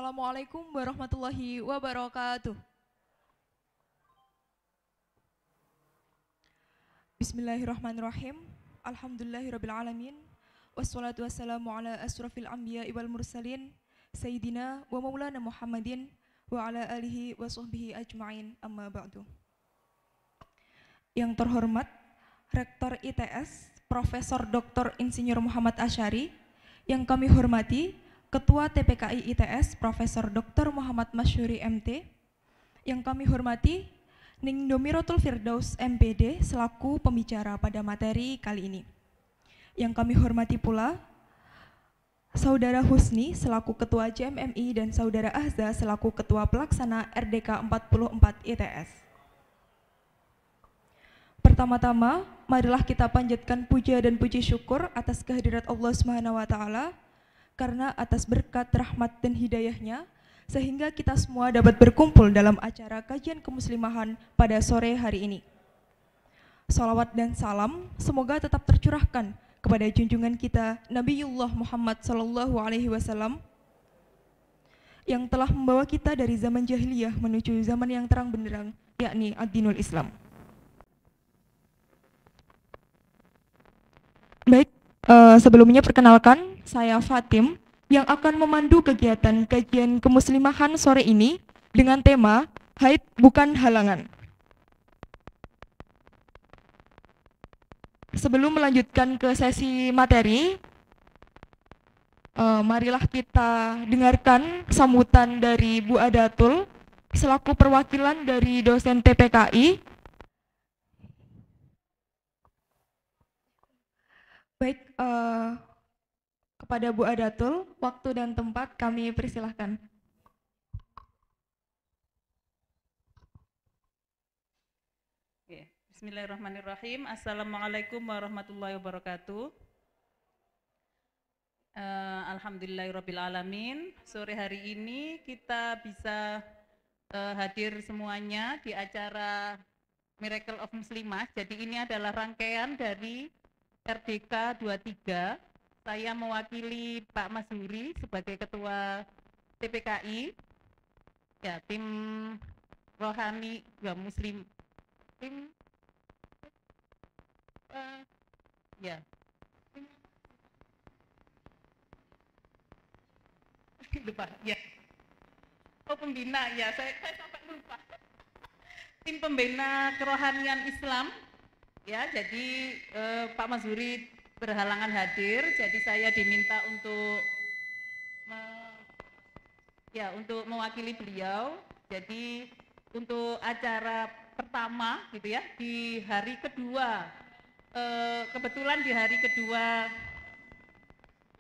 Assalamualaikum warahmatullahi wabarakatuh. Bismillahirrahmanirrahim. Alhamdulillahirrabbilalamin. Wassalatu wassalamu ala asrafil anbiya wal mursalin. Sayyidina wa maulana Muhammadin wa ala alihi wa sahbihi ajma'in, amma ba'du. Yang terhormat Rektor ITS Profesor Dr. Insinyur Muhammad Asyari, yang kami hormati Ketua TPKI ITS Profesor Dr. Muhammad Masyuri MT, yang kami hormati Ning Domiratul Firdaus MPD selaku pembicara pada materi kali ini. Yang kami hormati pula Saudara Husni selaku Ketua JMMI dan Saudara Ahza selaku Ketua Pelaksana RDK 44 ITS. Pertama-tama, marilah kita panjatkan puja dan puji syukur atas kehadirat Allah Subhanahu wa taala, karena atas berkat rahmat dan hidayahnya sehingga kita semua dapat berkumpul dalam acara kajian kemuslimahan pada sore hari ini. Salawat dan salam semoga tetap tercurahkan kepada junjungan kita Nabiullah Muhammad SAW yang telah membawa kita dari zaman jahiliyah menuju zaman yang terang benderang, yakni ad-dinul Islam. Baik, sebelumnya perkenalkan, saya Fatim yang akan memandu kegiatan kajian kemuslimahan sore ini dengan tema Haid Bukan Halangan. Sebelum melanjutkan ke sesi materi, marilah kita dengarkan sambutan dari Bu Adatul selaku perwakilan dari dosen TPKI. Baik, kepada Bu Adatul, waktu dan tempat kami persilahkan. Bismillahirrahmanirrahim. Assalamualaikum warahmatullahi wabarakatuh. Alhamdulillahirrabbilalamin. Sore hari ini kita bisa hadir semuanya di acara Miracle of Muslimah. Jadi ini adalah rangkaian dari RDK 23. Saya mewakili Pak Masyuri sebagai Ketua TPKI, ya, tim rohani ya Muslim, tim ya tim, lupa ya, pembina ya, saya sampai lupa, tim pembina kerohanian Islam ya. Jadi Pak Masyuri berhalangan hadir, jadi saya diminta untuk untuk mewakili beliau. Jadi untuk acara pertama gitu ya, di hari kedua, kebetulan di hari kedua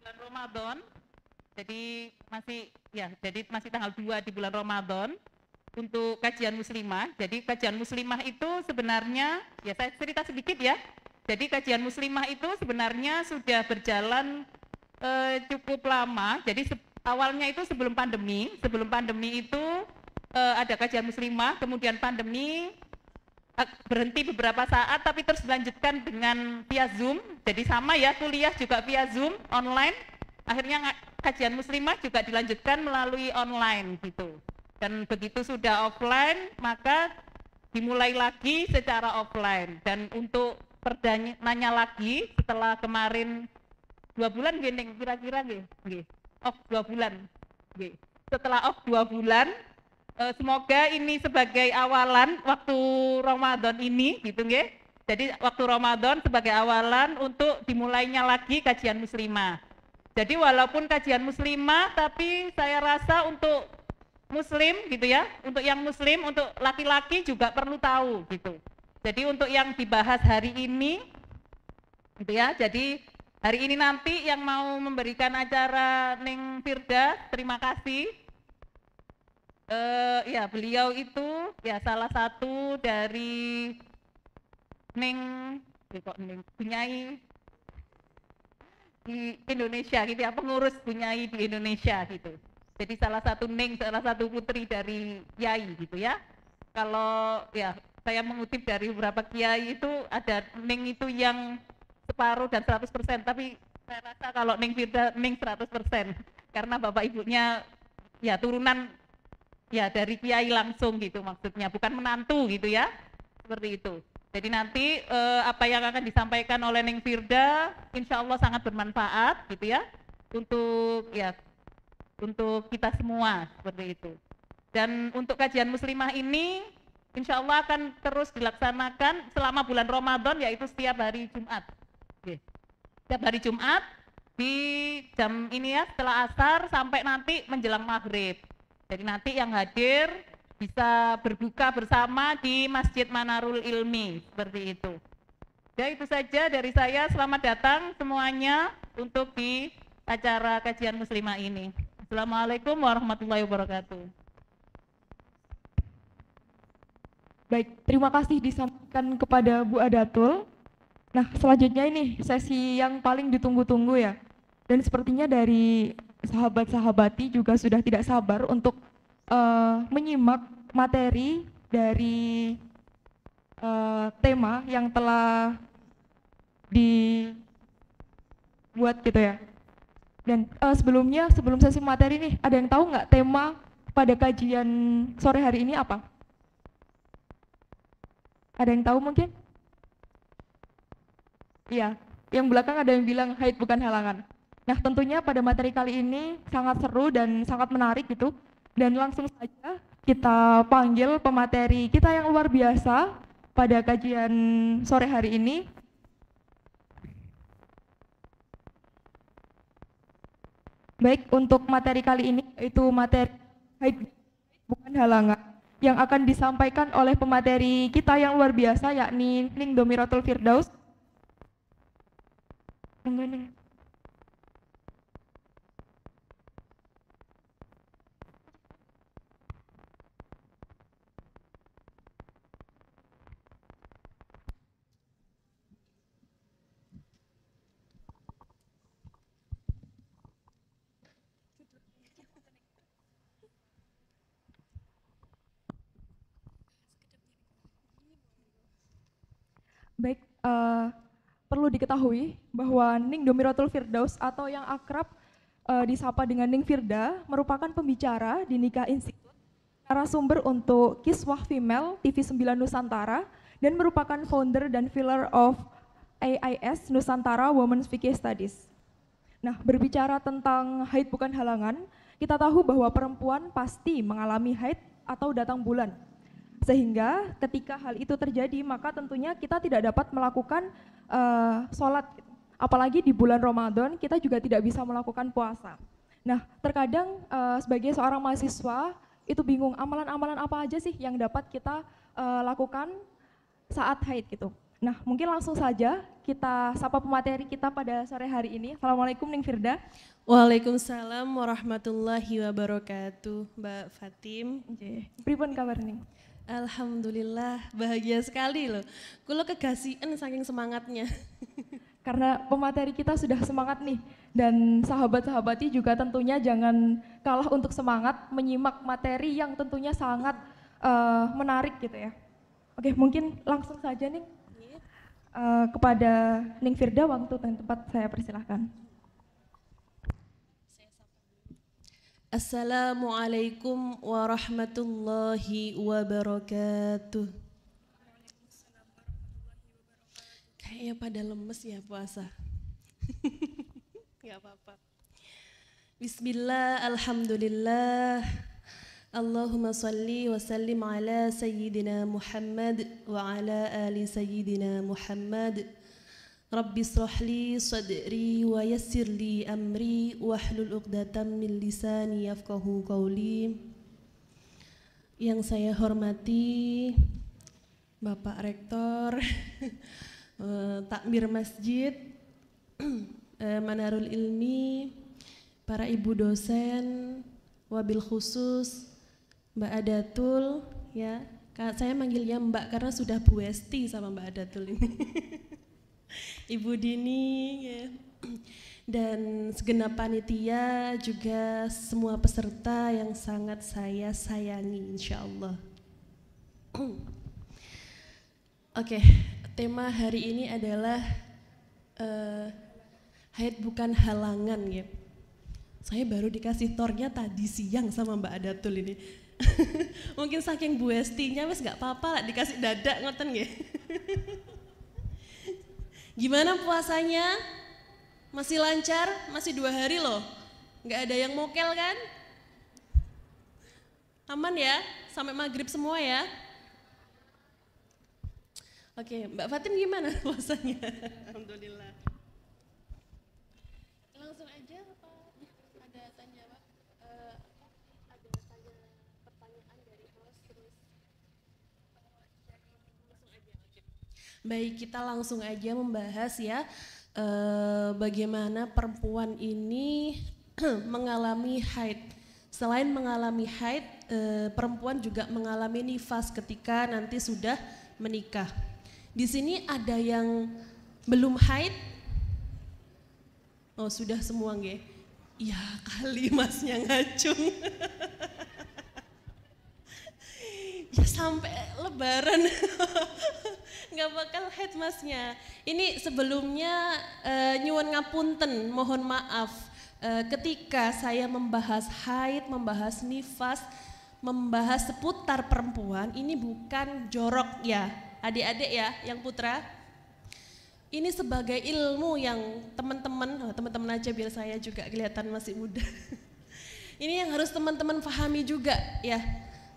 bulan Ramadan, jadi masih tanggal 2 di bulan Ramadan untuk kajian muslimah. Jadi kajian muslimah itu sebenarnya, ya saya cerita sedikit ya. Jadi kajian muslimah itu sebenarnya sudah berjalan cukup lama. Jadi awalnya itu sebelum pandemi itu ada kajian muslimah, kemudian pandemi berhenti beberapa saat, tapi terus dilanjutkan dengan via Zoom. Jadi sama ya, kuliah juga via Zoom online. Akhirnya kajian muslimah juga dilanjutkan melalui online gitu. Dan begitu sudah offline, maka dimulai lagi secara offline. Dan untuk nanya lagi setelah kemarin 2 bulan gini kira-kira off 2 bulan. Setelah off 2 bulan, semoga ini sebagai awalan waktu Ramadan ini gitu nggih. Jadi waktu Ramadan sebagai awalan untuk dimulainya lagi kajian muslimah. Jadi walaupun kajian muslimah, tapi saya rasa untuk muslim gitu ya, untuk yang muslim, untuk laki-laki juga perlu tahu gitu. Jadi untuk yang dibahas hari ini gitu ya, jadi hari ini nanti yang mau memberikan acara Ning Firda, terima kasih. Ya beliau itu ya salah satu dari Bunyai di Indonesia gitu ya, pengurus Bunyai di Indonesia gitu. Jadi salah satu putri dari Yai gitu ya. Kalau ya saya mengutip dari beberapa kiai itu ada Ning itu yang separuh dan 100%, tapi saya rasa kalau Ning Firda Ning 100%, karena bapak ibunya ya turunan ya dari kiai langsung gitu maksudnya, bukan menantu gitu ya, seperti itu. Jadi nanti apa yang akan disampaikan oleh Neng Firda insya Allah sangat bermanfaat gitu ya untuk kita semua seperti itu. Dan untuk kajian muslimah ini insya Allah akan terus dilaksanakan selama bulan Ramadan, yaitu setiap hari Jumat. Oke. Setiap hari Jumat di jam ini ya, setelah asar sampai nanti menjelang maghrib. Jadi nanti yang hadir bisa berbuka bersama di Masjid Manarul Ilmi, seperti itu. Ya itu saja dari saya, selamat datang semuanya untuk di acara kajian muslimah ini. Assalamualaikum warahmatullahi wabarakatuh. Baik, terima kasih disampaikan kepada Bu Adatul. Nah, selanjutnya ini sesi yang paling ditunggu-tunggu ya. Dan sepertinya dari sahabat-sahabati juga sudah tidak sabar untuk menyimak materi dari tema yang telah dibuat gitu ya. Dan sebelum sesi materi nih, ada yang tahu nggak tema pada kajian sore hari ini apa? Ada yang tahu mungkin? Iya, yang belakang ada yang bilang haid bukan halangan. Nah, tentunya pada materi kali ini sangat seru dan sangat menarik gitu. Dan langsung saja kita panggil pemateri kita yang luar biasa pada kajian sore hari ini. Baik, untuk materi kali ini yaitu materi haid bukan halangan yang akan disampaikan oleh pemateri kita yang luar biasa, yakni Ning Domiratul Firdaus. Baik, perlu diketahui bahwa Ning Domiratul Firdaus atau yang akrab disapa dengan Ning Firda merupakan pembicara di Nikah Institute, narasumber untuk Kiswah Female TV 9 Nusantara, dan merupakan founder dan filler of AIS Nusantara Women's Fikih Studies. Nah, berbicara tentang haid bukan halangan, kita tahu bahwa perempuan pasti mengalami haid atau datang bulan. Sehingga ketika hal itu terjadi, maka tentunya kita tidak dapat melakukan sholat. Apalagi di bulan Ramadan, kita juga tidak bisa melakukan puasa. Nah, terkadang sebagai seorang mahasiswa, itu bingung amalan-amalan apa aja sih yang dapat kita lakukan saat haid gitu. Nah, mungkin langsung saja kita sapa pemateri kita pada sore hari ini. Assalamualaikum Ning Firda. Waalaikumsalam warahmatullahi wabarakatuh, Mbak Fatim. Pripun kabar Ning? Alhamdulillah, bahagia sekali loh. Kulo kegasian saking semangatnya. Karena pemateri kita sudah semangat nih, dan sahabat-sahabati juga tentunya jangan kalah untuk semangat menyimak materi yang tentunya sangat menarik gitu ya. Oke, mungkin langsung saja nih kepada Ning Firda, waktu dan tempat saya persilahkan. Assalamualaikum warahmatullahi wabarakatuh. Kayaknya pada lemes ya puasa. Gak apa-apa. Bismillah, alhamdulillah. Allahumma salli wa sallim ala sayyidina Muhammad wa ala ali sayyidina Muhammad. Rabbi israh li sadri wa yassir li amri wahlul 'uqdatam min lisani yafqahu qawli. Yang saya hormati Bapak Rektor Takmir Masjid Manarul Ilmi, para ibu dosen, wabil khusus Mbak Adatul ya. Saya manggilnya Mbak karena sudah Bu Esti sama Mbak Adatul ini. Ibu Dini ya. Dan segenap panitia, juga semua peserta yang sangat saya sayangi insyaallah. Oke, tema hari ini adalah haid bukan halangan ya. Saya baru dikasih tornya tadi siang sama Mbak Adatul ini. Mungkin saking Bu Estinya wes gak apa-apa lah dikasih dadak ngoten nggih. Gimana puasanya? Masih lancar? Masih 2 hari loh. Gak ada yang mokel kan? Aman ya? Sampai maghrib semua ya? Oke, Mbak Fatin gimana puasanya? Alhamdulillah. Langsung aja apa ada tanya Pak? Ada tanya pertanyaan dari host terus langsung aja. Oke. Baik, kita langsung aja membahas ya bagaimana perempuan ini mengalami haid. Selain mengalami haid, perempuan juga mengalami nifas ketika nanti sudah menikah. Di sini ada yang belum haid? Oh sudah semua nggih? Ya kali masnya ngacung. Ya sampai lebaran nggak bakal haid masnya. Ini sebelumnya nyuwun ngapunten, mohon maaf. Ketika saya membahas haid, membahas nifas, membahas seputar perempuan, ini bukan jorok ya, adik-adik ya, yang putra. Ini sebagai ilmu yang teman-teman aja biar saya juga kelihatan masih muda. Ini yang harus teman-teman pahami juga ya,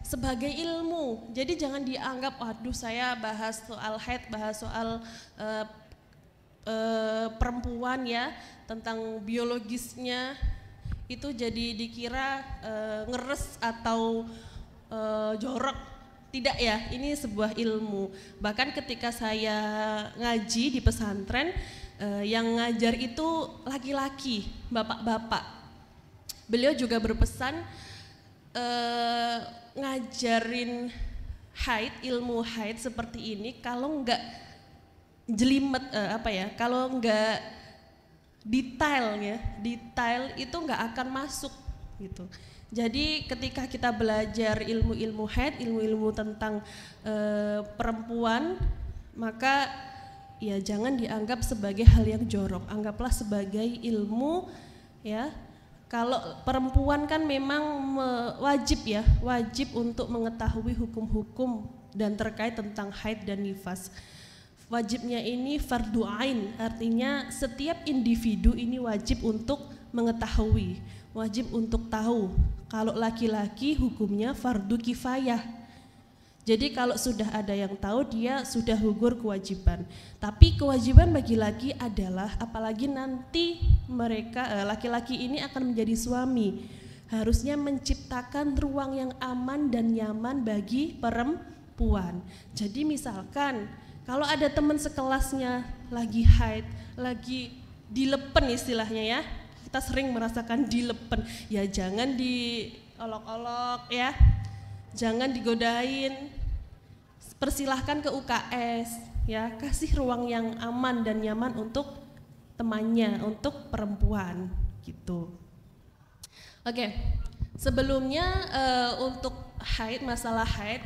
sebagai ilmu. Jadi jangan dianggap, waduh saya bahas soal haid, bahas soal perempuan ya, tentang biologisnya itu jadi dikira ngeres atau jorok. Tidak ya, ini sebuah ilmu. Bahkan ketika saya ngaji di pesantren, yang ngajar itu laki-laki, bapak-bapak. Beliau juga berpesan ngajarin haid, ilmu haid seperti ini kalau enggak jelimet kalau enggak detail itu enggak akan masuk gitu. Jadi ketika kita belajar ilmu-ilmu haid, ilmu-ilmu tentang perempuan, maka ya jangan dianggap sebagai hal yang jorok, anggaplah sebagai ilmu ya. Kalau perempuan kan memang wajib untuk mengetahui hukum-hukum dan terkait tentang haid dan nifas. Wajibnya ini fardu ain, artinya setiap individu ini wajib untuk mengetahui, wajib untuk tahu. Kalau laki-laki hukumnya fardu kifayah. Jadi kalau sudah ada yang tahu dia sudah gugur kewajiban. Tapi kewajiban bagi laki adalah, apalagi nanti mereka laki-laki ini akan menjadi suami, harusnya menciptakan ruang yang aman dan nyaman bagi perempuan. Jadi misalkan kalau ada teman sekelasnya lagi haid, lagi dilepen istilahnya ya, kita sering merasakan dilepen, ya jangan diolok-olok ya, jangan digodain, persilahkan ke UKS ya, kasih ruang yang aman dan nyaman untuk temannya, untuk perempuan gitu. Oke, sebelumnya untuk haid, masalah haid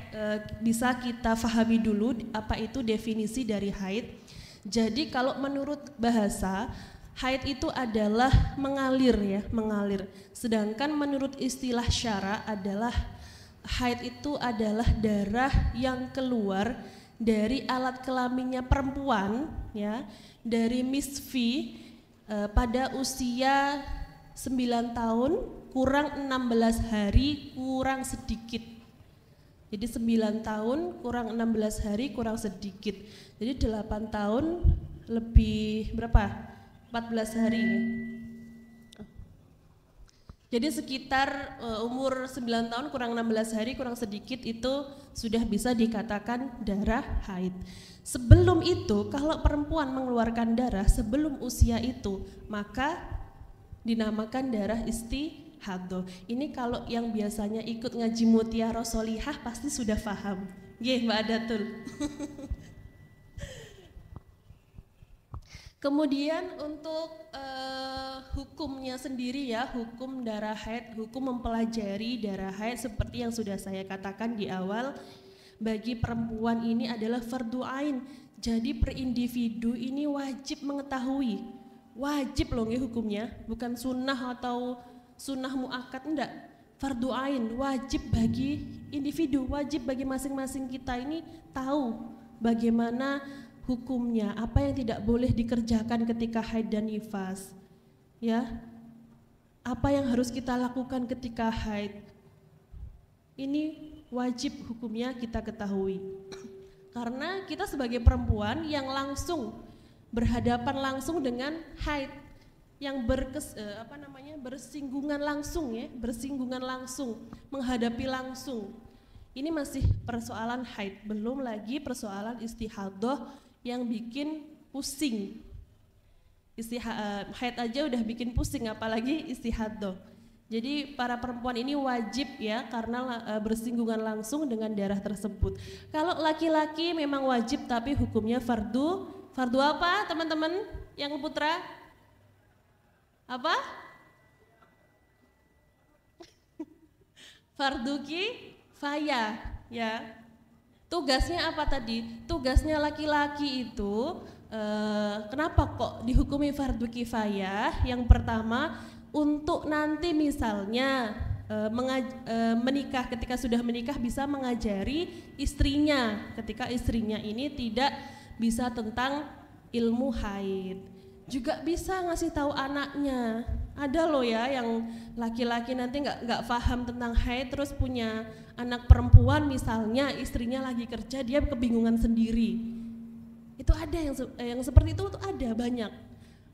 bisa kita pahami dulu apa itu definisi dari haid. Jadi kalau menurut bahasa, haid itu adalah mengalir ya, mengalir. Sedangkan menurut istilah syara adalah haid itu adalah darah yang keluar dari alat kelaminnya perempuan ya, dari misfi pada usia 9 tahun kurang 16 hari kurang sedikit. Jadi 9 tahun kurang 16 hari kurang sedikit. Jadi 8 tahun lebih berapa? 14 hari. Jadi sekitar umur 9 tahun kurang 16 hari kurang sedikit itu sudah bisa dikatakan darah haid. Sebelum itu kalau perempuan mengeluarkan darah sebelum usia itu maka dinamakan darah istihadah. Ini kalau yang biasanya ikut ngaji Mutiara Sholihah pasti sudah paham. Nggih, Mbak Adatul. Kemudian untuk hukumnya sendiri ya, hukum darah haid, hukum mempelajari darah haid seperti yang sudah saya katakan di awal, bagi perempuan ini adalah fardu ain. Jadi per individu ini wajib mengetahui, wajib loh nggih hukumnya, bukan sunnah atau sunnah muakkad, enggak. Fardu ain, wajib bagi individu, wajib bagi masing-masing kita ini tahu bagaimana hukumnya, apa yang tidak boleh dikerjakan ketika haid dan nifas. Ya. Apa yang harus kita lakukan ketika haid. Ini wajib hukumnya kita ketahui. Karena kita sebagai perempuan yang langsung berhadapan langsung dengan haid, yang bersinggungan langsung ya, bersinggungan langsung, menghadapi langsung. Ini masih persoalan haid, belum lagi persoalan istihadah yang bikin pusing. Haid aja udah bikin pusing, apalagi istihadah. Jadi para perempuan ini wajib ya, karena bersinggungan langsung dengan darah tersebut. Kalau laki-laki memang wajib, tapi hukumnya fardu. Fardu apa teman-teman yang putra? Apa? Fardu kifayah ya. Tugasnya apa tadi? Tugasnya laki-laki itu kenapa kok dihukumi fardu kifayah? Yang pertama, untuk nanti misalnya menikah, ketika sudah menikah bisa mengajari istrinya ketika istrinya ini tidak bisa tentang ilmu haid. Juga bisa ngasih tahu anaknya. Ada loh ya yang laki-laki nanti nggak paham tentang haid, terus punya anak perempuan misalnya, istrinya lagi kerja, dia kebingungan sendiri. Itu ada yang seperti itu tuh ada banyak.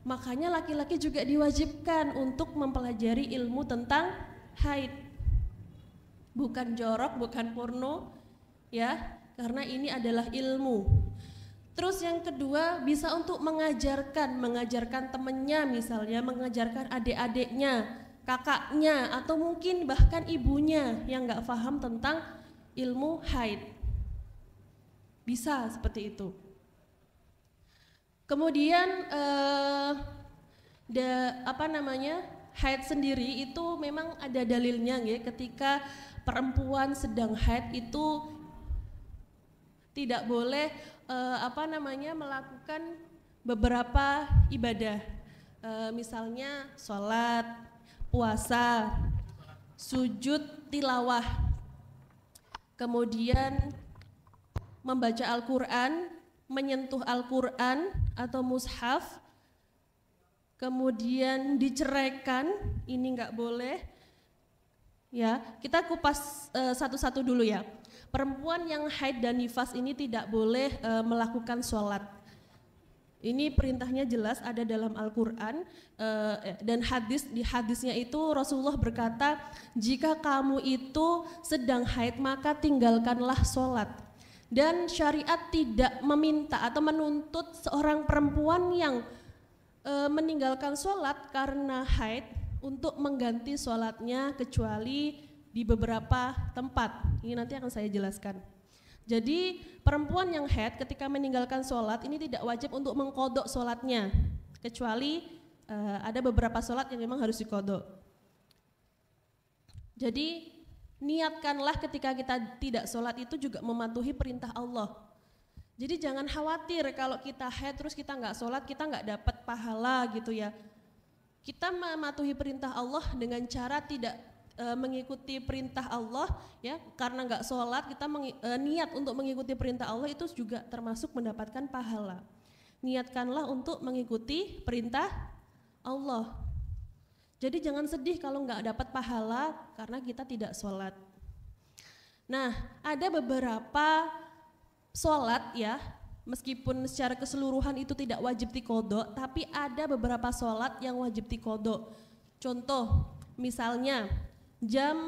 Makanya laki-laki juga diwajibkan untuk mempelajari ilmu tentang haid. Bukan jorok, bukan porno ya, karena ini adalah ilmu. Terus yang kedua, bisa untuk mengajarkan temennya misalnya, mengajarkan adik-adiknya, kakaknya, atau mungkin bahkan ibunya yang nggak paham tentang ilmu haid. Bisa seperti itu. Kemudian haid sendiri itu memang ada dalilnya ya, ketika perempuan sedang haid itu tidak boleh melakukan beberapa ibadah, misalnya sholat, puasa, sujud tilawah, kemudian membaca Al-Quran, menyentuh Al-Quran atau mushaf, kemudian diceraikan, ini nggak boleh. Ya, kita kupas satu-satu dulu ya. Perempuan yang haid dan nifas ini tidak boleh melakukan sholat. Ini perintahnya jelas ada dalam Al-Quran dan di hadisnya itu Rasulullah berkata, jika kamu itu sedang haid maka tinggalkanlah sholat. Dan syariat tidak meminta atau menuntut seorang perempuan yang meninggalkan sholat karena haid untuk mengganti sholatnya, kecuali di beberapa tempat. Ini nanti akan saya jelaskan. Jadi perempuan yang haid ketika meninggalkan sholat ini tidak wajib untuk mengkodok sholatnya, kecuali ada beberapa sholat yang memang harus dikodok. Jadi niatkanlah ketika kita tidak sholat itu juga mematuhi perintah Allah. Jadi jangan khawatir kalau kita haid terus kita nggak sholat, kita nggak dapat pahala gitu ya. Kita mematuhi perintah Allah dengan cara tidak mengikuti perintah Allah ya, karena nggak sholat kita niat untuk mengikuti perintah Allah itu juga termasuk mendapatkan pahala. Niatkanlah untuk mengikuti perintah Allah. Jadi jangan sedih kalau nggak dapat pahala karena kita tidak sholat. Nah, ada beberapa sholat ya, meskipun secara keseluruhan itu tidak wajib dikodok, tapi ada beberapa sholat yang wajib dikodok. Contoh, misalnya jam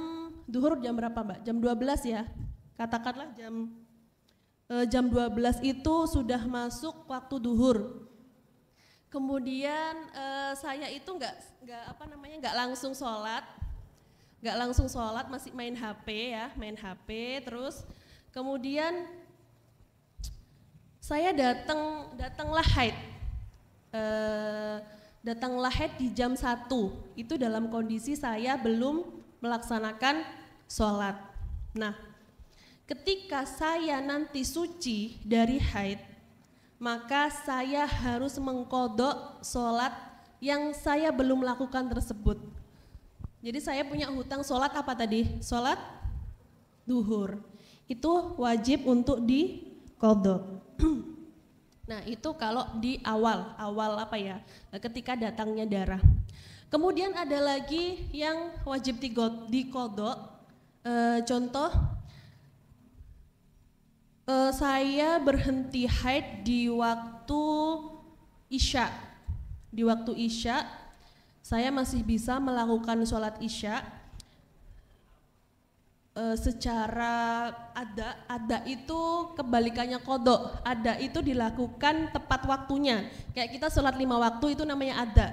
duhur jam berapa Mbak? Jam 12 ya, katakanlah jam 12 itu sudah masuk waktu duhur. Kemudian saya itu nggak langsung sholat, masih main HP ya, terus kemudian saya datanglah haid di jam 1, itu dalam kondisi saya belum melaksanakan sholat. Nah, ketika saya nanti suci dari haid, maka saya harus mengkodok sholat yang saya belum lakukan tersebut. Jadi saya punya hutang sholat apa tadi? Sholat duhur. Itu wajib untuk diqadha. Nah itu kalau di awal apa ya, ketika datangnya darah. Kemudian ada lagi yang wajib diqadha. Contoh, saya berhenti haid di waktu isya. Di waktu isya, saya masih bisa melakukan sholat isya secara ada itu kebalikannya qadha. Ada itu dilakukan tepat waktunya. Kayak kita sholat 5 waktu itu namanya ada.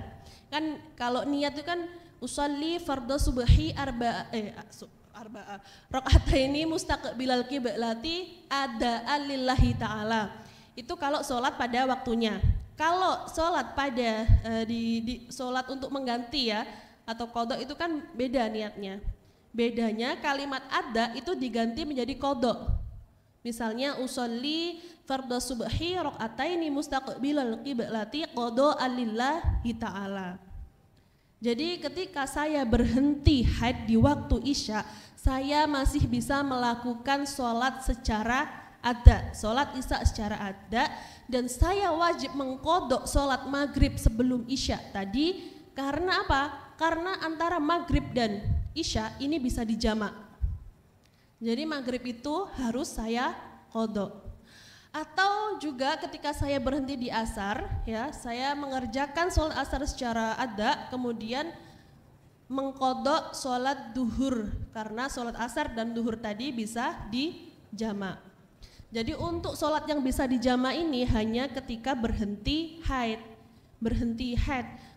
Kan kalau niat itu kan usolli fardhu subhi arba'a rakaataini mustaqbilal qiblati ada lillahi ta'ala. Itu kalau sholat pada waktunya. Kalau sholat pada di sholat untuk mengganti ya atau qadha itu kan beda niatnya. Bedanya kalimat ada itu diganti menjadi qadha. Misalnya usolli fardhu subhi rakaataini mustaqbilal qiblati qadha lillahi ta'ala. Jadi ketika saya berhenti haid di waktu isya, saya masih bisa melakukan sholat secara ada, sholat isya secara ada, dan saya wajib mengqadha sholat maghrib sebelum isya tadi. Karena apa? Karena antara maghrib dan isya ini bisa dijamak. Jadi maghrib itu harus saya qadha. Atau juga ketika saya berhenti di asar, ya, saya mengerjakan sholat asar secara ada, kemudian mengqadha sholat duhur karena sholat asar dan duhur tadi bisa dijamak. Jadi untuk sholat yang bisa dijamak ini hanya ketika berhenti haid,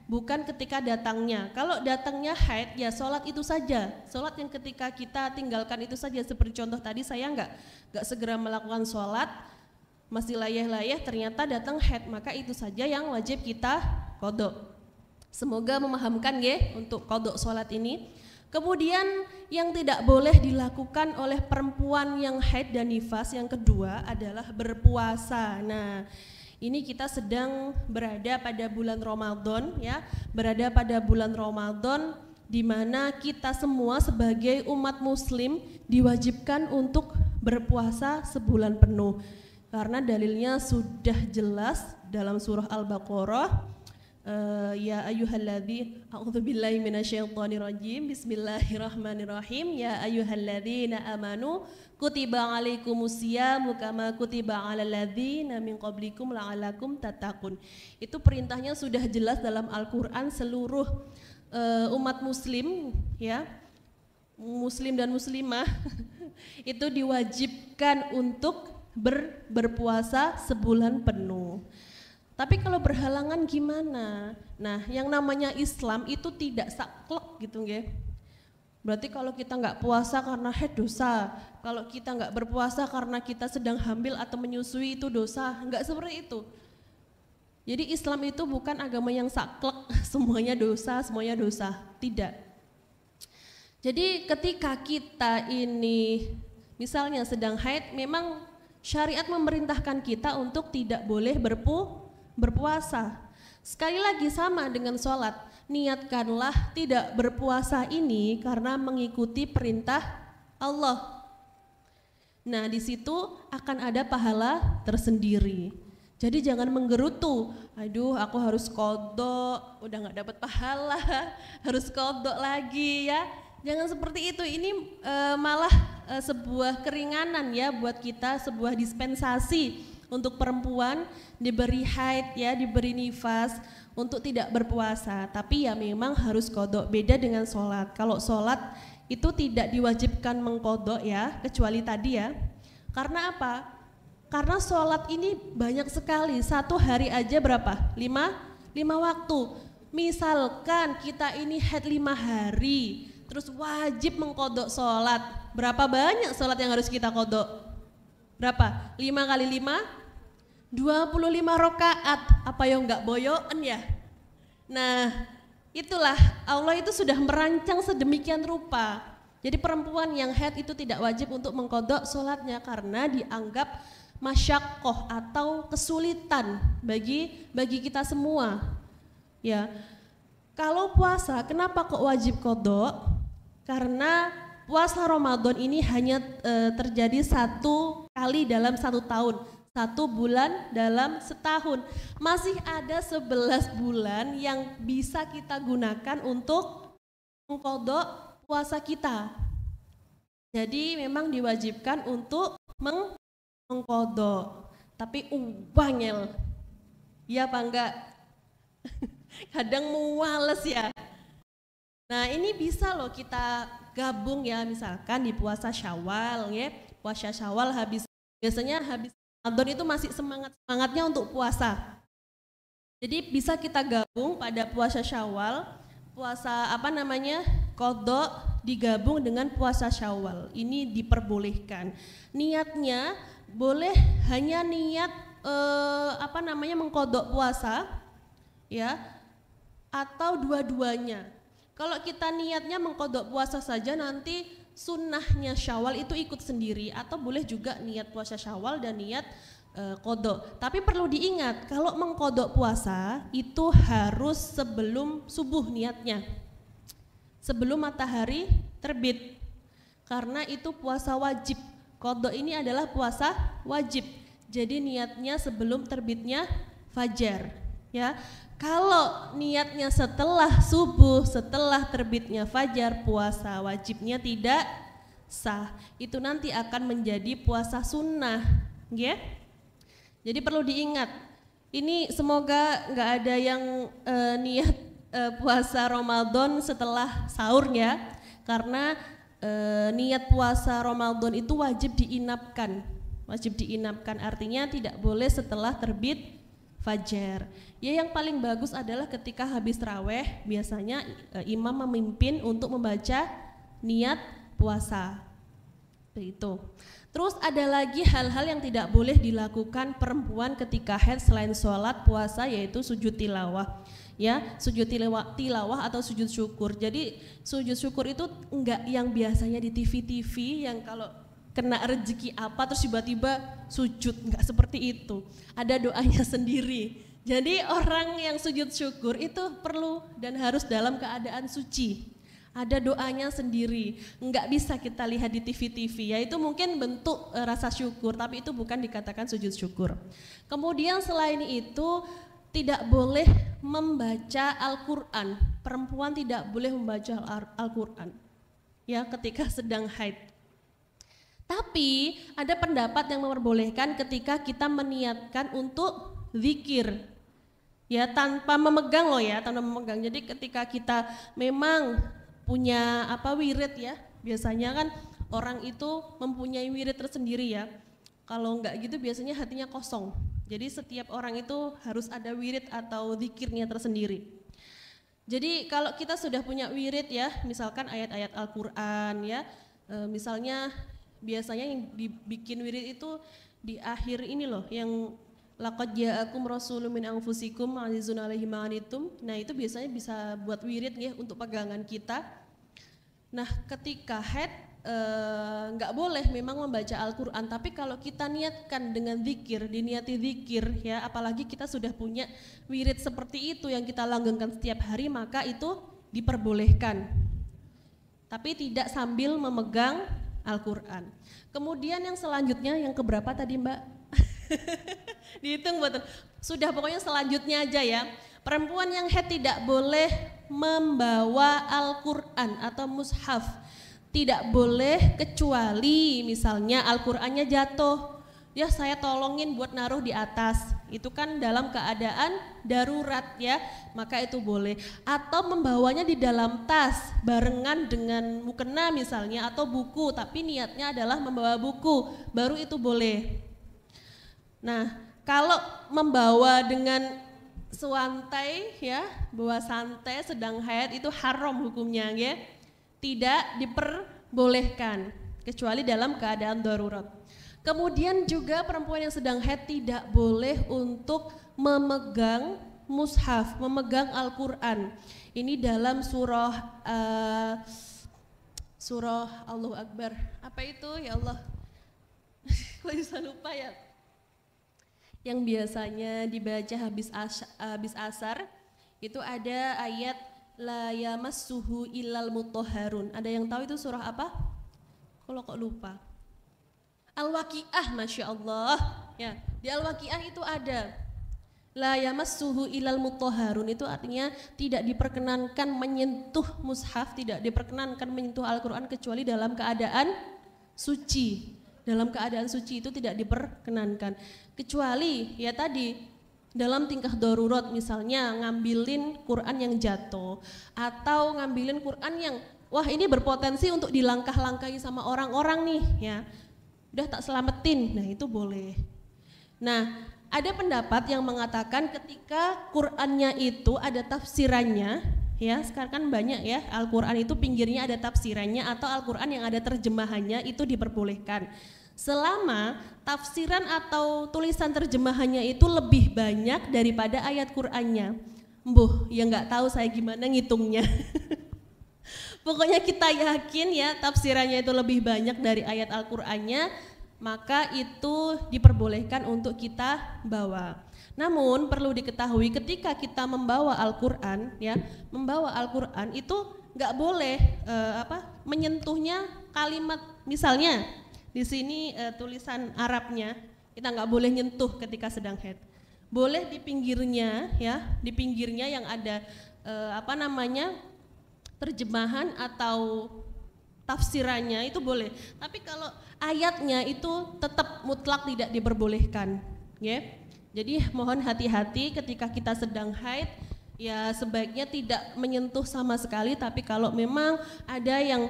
bukan ketika datangnya. Kalau datangnya haid ya sholat itu saja, sholat yang ketika kita tinggalkan itu saja. Seperti contoh tadi saya nggak segera melakukan sholat, masih layah-layah ternyata datang haid, maka itu saja yang wajib kita qadha. Semoga memahamkan ya untuk qadha sholat ini. Kemudian yang tidak boleh dilakukan oleh perempuan yang haid dan nifas yang kedua adalah berpuasa. Nah, ini kita sedang berada pada bulan Ramadan ya, berada pada bulan Ramadan di mana kita semua sebagai umat muslim diwajibkan untuk berpuasa sebulan penuh. Karena dalilnya sudah jelas dalam surah Al-Baqarah, ya ayyuhalladzi a'udzubillahi minasyaitonirrajim, bismillahirrahmanirrahim, ya ayyuhalladzina amanu kutiba alaikumusyamu kama kutiba alal ladzina min qablikum la'allakum tattaqun. Itu perintahnya sudah jelas dalam Al-Qur'an. Seluruh umat muslim ya, muslim dan muslimah itu diwajibkan untuk berpuasa sebulan penuh. Tapi kalau berhalangan gimana? Nah, yang namanya Islam itu tidak saklek gitu nggih. Berarti kalau kita nggak puasa karena haid dosa, kalau kita nggak berpuasa karena kita sedang hamil atau menyusui itu dosa, nggak seperti itu. Jadi Islam itu bukan agama yang saklek, semuanya dosa, tidak. Jadi ketika kita ini misalnya sedang haid, memang syariat memerintahkan kita untuk tidak boleh berpuasa. Sekali lagi sama dengan sholat, niatkanlah tidak berpuasa ini karena mengikuti perintah Allah. Nah di situ akan ada pahala tersendiri. Jadi jangan menggerutu, aduh aku harus qadha, udah nggak dapat pahala, harus qadha lagi ya. Jangan seperti itu, ini malah sebuah keringanan ya buat kita, sebuah dispensasi untuk perempuan diberi haid ya, diberi nifas untuk tidak berpuasa. Tapi ya memang harus qadha, beda dengan sholat. Kalau sholat itu tidak diwajibkan mengqadha ya, kecuali tadi ya. Karena apa? Karena sholat ini banyak sekali, satu hari aja berapa? 5 waktu. Misalkan kita ini haid 5 hari, terus wajib mengqadha sholat. Berapa banyak sholat yang harus kita qadha? Berapa? 5 kali 5? 25 rakaat. Apa yang enggak boyoen ya? Nah, itulah Allah itu sudah merancang sedemikian rupa. Jadi perempuan yang haid itu tidak wajib untuk mengqadha sholatnya karena dianggap masyaqqah atau kesulitan bagi kita semua. Ya. Kalau puasa, kenapa kok wajib qadha? Karena puasa Ramadan ini hanya terjadi 1 kali dalam 1 tahun, 1 bulan dalam setahun. Masih ada 11 bulan yang bisa kita gunakan untuk mengqadha puasa kita. Jadi memang diwajibkan untuk mengqadha. Tapi wangel. Iya apa enggak? Kadang muales ya. Nah ini bisa loh kita gabung ya, misalkan di puasa Syawal ya. Puasa Syawal biasanya habis Ramadan itu masih semangatnya untuk puasa. Jadi bisa kita gabung pada puasa Syawal, puasa qadha digabung dengan puasa Syawal. Ini diperbolehkan. Niatnya boleh hanya niat mengqadha puasa ya, atau dua-duanya. Kalau kita niatnya mengqadha puasa saja, nanti sunnahnya Syawal itu ikut sendiri, atau boleh juga niat puasa Syawal dan niat qadha. Tapi perlu diingat, kalau mengqadha puasa itu harus sebelum subuh niatnya, sebelum matahari terbit, karena itu puasa wajib. Qadha ini adalah puasa wajib, jadi niatnya sebelum terbitnya fajar ya. Kalau niatnya setelah subuh, setelah terbitnya fajar, puasa wajibnya tidak sah. Itu nanti akan menjadi puasa sunnah, ya. Jadi perlu diingat. Ini semoga nggak ada yang niat puasa Ramadan setelah sahur ya, karena niat puasa Ramadan itu wajib diinapkan. Wajib diinapkan artinya tidak boleh setelah terbit fajar. Ya yang paling bagus adalah ketika habis raweh, biasanya imam memimpin untuk membaca niat puasa. Begitu. Terus ada lagi hal-hal yang tidak boleh dilakukan perempuan ketika haid selain sholat, puasa, yaitu sujud tilawah. Ya, sujud tilawah atau sujud syukur. Jadi sujud syukur itu enggak yang biasanya di TV-TV yang kalau kena rezeki apa terus tiba-tiba sujud, enggak seperti itu. Ada doanya sendiri. Jadi orang yang sujud syukur itu perlu dan harus dalam keadaan suci. Ada doanya sendiri, enggak bisa kita lihat di TV-TV, yaitu mungkin bentuk rasa syukur, tapi itu bukan dikatakan sujud syukur. Kemudian selain itu tidak boleh membaca Al-Quran, perempuan tidak boleh membaca Al-Quran ya ketika sedang haid. Tapi ada pendapat yang memperbolehkan ketika kita meniatkan untuk zikir ya, tanpa memegang loh ya, tanpa memegang. Jadi ketika kita memang punya wirid ya, biasanya kan orang itu mempunyai wirid tersendiri ya. Kalau enggak gitu biasanya hatinya kosong. Jadi setiap orang itu harus ada wirid atau zikirnya tersendiri. Jadi kalau kita sudah punya wirid ya, misalkan ayat-ayat Al-Quran ya, misalnya biasanya yang dibikin wirid itu di akhir ini loh, yang laqad ja'akum rasulun min anfusikum azizun 'alaihi ma anittum. Nah, itu biasanya bisa buat wirid ya untuk pegangan kita. Nah, ketika haid enggak boleh memang membaca Al-Qur'an, tapi kalau kita niatkan dengan zikir, diniati zikir ya, apalagi kita sudah punya wirid seperti itu yang kita langgengkan setiap hari, maka itu diperbolehkan. Tapi tidak sambil memegang Al-Qur'an. Kemudian yang selanjutnya yang keberapa tadi, Mbak? Dihitung betul. Sudah pokoknya selanjutnya aja ya. Perempuan yang haid tidak boleh membawa Al-Qur'an atau mushaf. Tidak boleh kecuali misalnya Al-Qur'annya jatuh. Ya saya tolongin buat naruh di atas. Itu kan dalam keadaan darurat ya, maka itu boleh. Atau membawanya di dalam tas barengan dengan mukena misalnya atau buku, tapi niatnya adalah membawa buku, baru itu boleh. Nah, kalau membawa dengan sewantai ya, bawa santai sedang haid itu haram hukumnya ya. Tidak diperbolehkan kecuali dalam keadaan darurat. Kemudian juga perempuan yang sedang haid tidak boleh untuk memegang mushaf, memegang Al-Qur'an. Ini dalam surah Allahu Akbar. Apa itu ya Allah? Kok bisa lupa ya? Yang biasanya dibaca habis asar itu ada ayat la yamassuhu illal mutahharun. Ada yang tahu itu surah apa? Kalau kok lupa. Al-Waqiah, Masya Allah. Ya, di Al-Waqiah itu ada la yamassuhu illal mutahharun, itu artinya tidak diperkenankan menyentuh mushaf, tidak diperkenankan menyentuh Al-Quran kecuali dalam keadaan suci. Dalam keadaan suci itu tidak diperkenankan. Kecuali ya tadi dalam tingkah darurat, misalnya ngambilin Quran yang jatuh atau ngambilin Quran yang wah ini berpotensi untuk dilangkah-langkahi sama orang-orang nih ya. Udah tak selamatin, nah itu boleh. Nah, ada pendapat yang mengatakan ketika Qur'annya itu ada tafsirannya, ya sekarang kan banyak ya Al-Quran itu pinggirnya ada tafsirannya atau Al-Quran yang ada terjemahannya itu diperbolehkan. Selama tafsiran atau tulisan terjemahannya itu lebih banyak daripada ayat Qur'annya. Ya nggak tahu saya gimana ngitungnya. Pokoknya kita yakin ya tafsirannya itu lebih banyak dari ayat Al-Qur'annya, maka itu diperbolehkan untuk kita bawa. Namun perlu diketahui ketika kita membawa Al-Qur'an ya, membawa Al-Qur'an itu nggak boleh menyentuhnya kalimat, misalnya di sini tulisan Arabnya kita nggak boleh nyentuh ketika sedang haid. Boleh di pinggirnya ya, di pinggirnya yang ada terjemahan atau tafsirannya itu boleh. Tapi kalau ayatnya itu tetap mutlak tidak diperbolehkan, ya. Jadi mohon hati-hati ketika kita sedang haid, ya sebaiknya tidak menyentuh sama sekali. Tapi kalau memang ada yang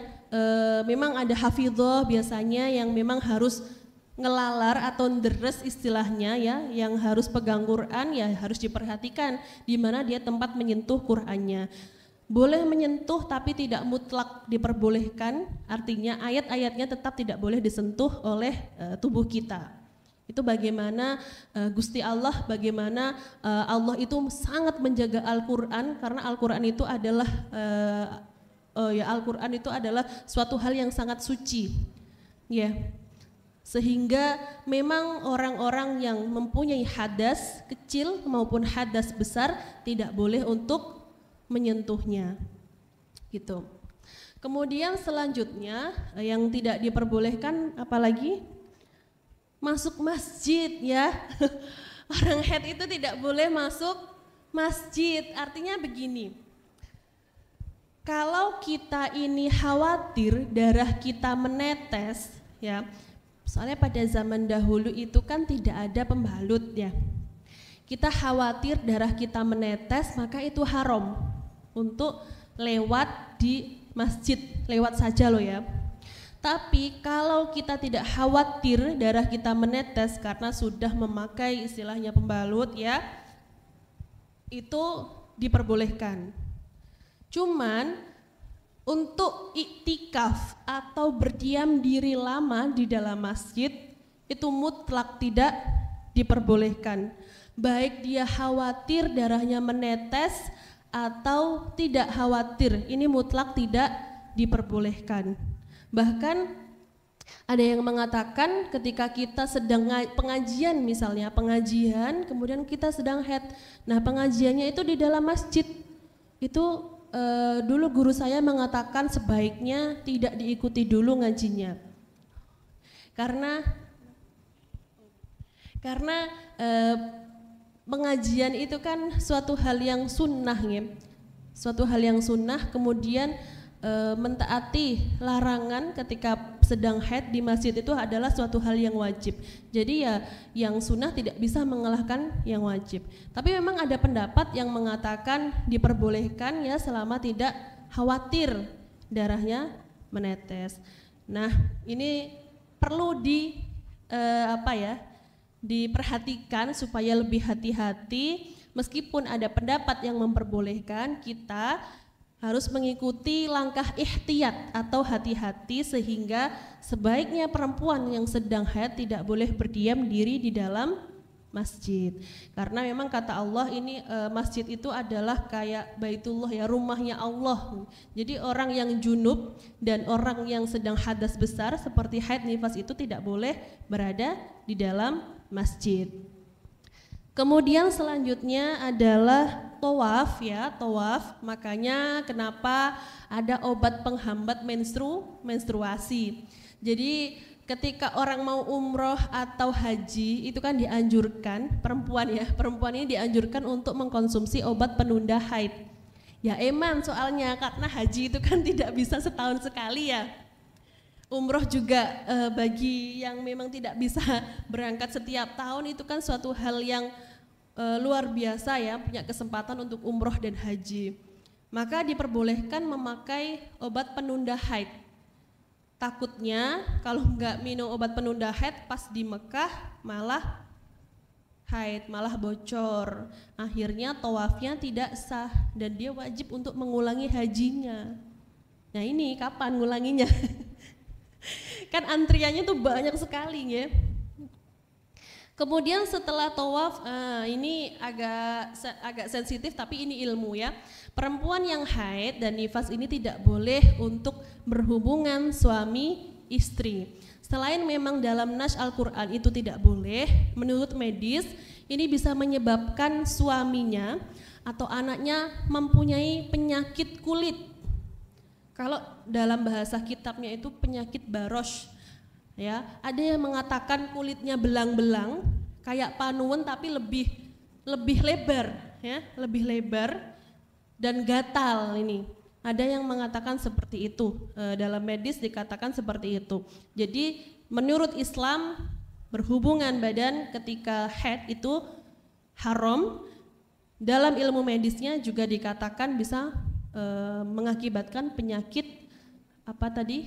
memang ada hafidhah biasanya yang memang harus ngelalar atau deres istilahnya ya, yang harus pegang Quran ya harus diperhatikan di mana dia tempat menyentuh Qurannya. Boleh menyentuh tapi tidak mutlak diperbolehkan, artinya ayat-ayatnya tetap tidak boleh disentuh oleh tubuh kita. Itu bagaimana Gusti Allah, bagaimana Allah itu sangat menjaga Al-Quran, karena Al-Quran itu adalah Al-Quran itu adalah suatu hal yang sangat suci, ya. Sehingga memang orang-orang yang mempunyai hadas kecil maupun hadas besar tidak boleh untuk menyentuhnya, gitu. Kemudian selanjutnya yang tidak diperbolehkan apalagi masuk masjid ya. Orang haid itu tidak boleh masuk masjid. Artinya begini, kalau kita ini khawatir darah kita menetes ya, soalnya pada zaman dahulu itu kan tidak ada pembalut ya. Kita khawatir darah kita menetes, maka itu haram untuk lewat di masjid, lewat saja loh ya. Tapi kalau kita tidak khawatir darah kita menetes karena sudah memakai istilahnya pembalut ya, itu diperbolehkan. Cuman untuk iktikaf atau berdiam diri lama di dalam masjid itu mutlak tidak diperbolehkan. Baik dia khawatir darahnya menetes atau tidak khawatir, ini mutlak tidak diperbolehkan. Bahkan ada yang mengatakan ketika kita sedang pengajian, misalnya pengajian kemudian kita sedang haid, nah pengajiannya itu di dalam masjid, itu dulu guru saya mengatakan sebaiknya tidak diikuti dulu ngajinya, karena pengajian itu kan suatu hal yang sunnah ya, suatu hal yang sunnah. Kemudian mentaati larangan ketika sedang haid di masjid itu adalah suatu hal yang wajib. Jadi ya yang sunnah tidak bisa mengalahkan yang wajib. Tapi memang ada pendapat yang mengatakan diperbolehkan ya selama tidak khawatir darahnya menetes. Nah ini perlu diperhatikan supaya lebih hati-hati. Meskipun ada pendapat yang memperbolehkan, kita harus mengikuti langkah ihtiyat atau hati-hati, sehingga sebaiknya perempuan yang sedang haid tidak boleh berdiam diri di dalam masjid. Karena memang kata Allah ini masjid itu adalah kayak Baitullah ya, rumahnya Allah. Jadi orang yang junub dan orang yang sedang hadas besar seperti haid nifas itu tidak boleh berada di dalam masjid. Kemudian selanjutnya adalah tawaf ya, tawaf. Makanya kenapa ada obat penghambat menstruasi. Jadi ketika orang mau umroh atau haji itu kan dianjurkan, perempuan ini dianjurkan untuk mengkonsumsi obat penunda haid. Ya eman soalnya karena haji itu kan tidak bisa setahun sekali ya. Umroh juga bagi yang memang tidak bisa berangkat setiap tahun itu kan suatu hal yang luar biasa ya, punya kesempatan untuk umroh dan haji. Maka diperbolehkan memakai obat penunda haid. Takutnya kalau nggak minum obat penunda haid pas di Mekah malah haid, malah bocor. Akhirnya tawafnya tidak sah dan dia wajib untuk mengulangi hajinya. Nah ini kapan ngulanginya? Kan antriannya tuh banyak sekali ya. Kemudian setelah tawaf, ini agak sensitif tapi ini ilmu ya. Perempuan yang haid dan nifas ini tidak boleh untuk berhubungan suami istri. Selain memang dalam nas Al-Quran itu tidak boleh, menurut medis ini bisa menyebabkan suaminya atau anaknya mempunyai penyakit kulit. Kalau dalam bahasa kitabnya itu penyakit baros, ya ada yang mengatakan kulitnya belang-belang kayak panuan tapi lebih lebar, ya lebih lebar dan gatal ini. Ada yang mengatakan seperti itu, dalam medis dikatakan seperti itu. Jadi menurut Islam berhubungan badan ketika haid itu haram. Dalam ilmu medisnya juga dikatakan bisa mengakibatkan penyakit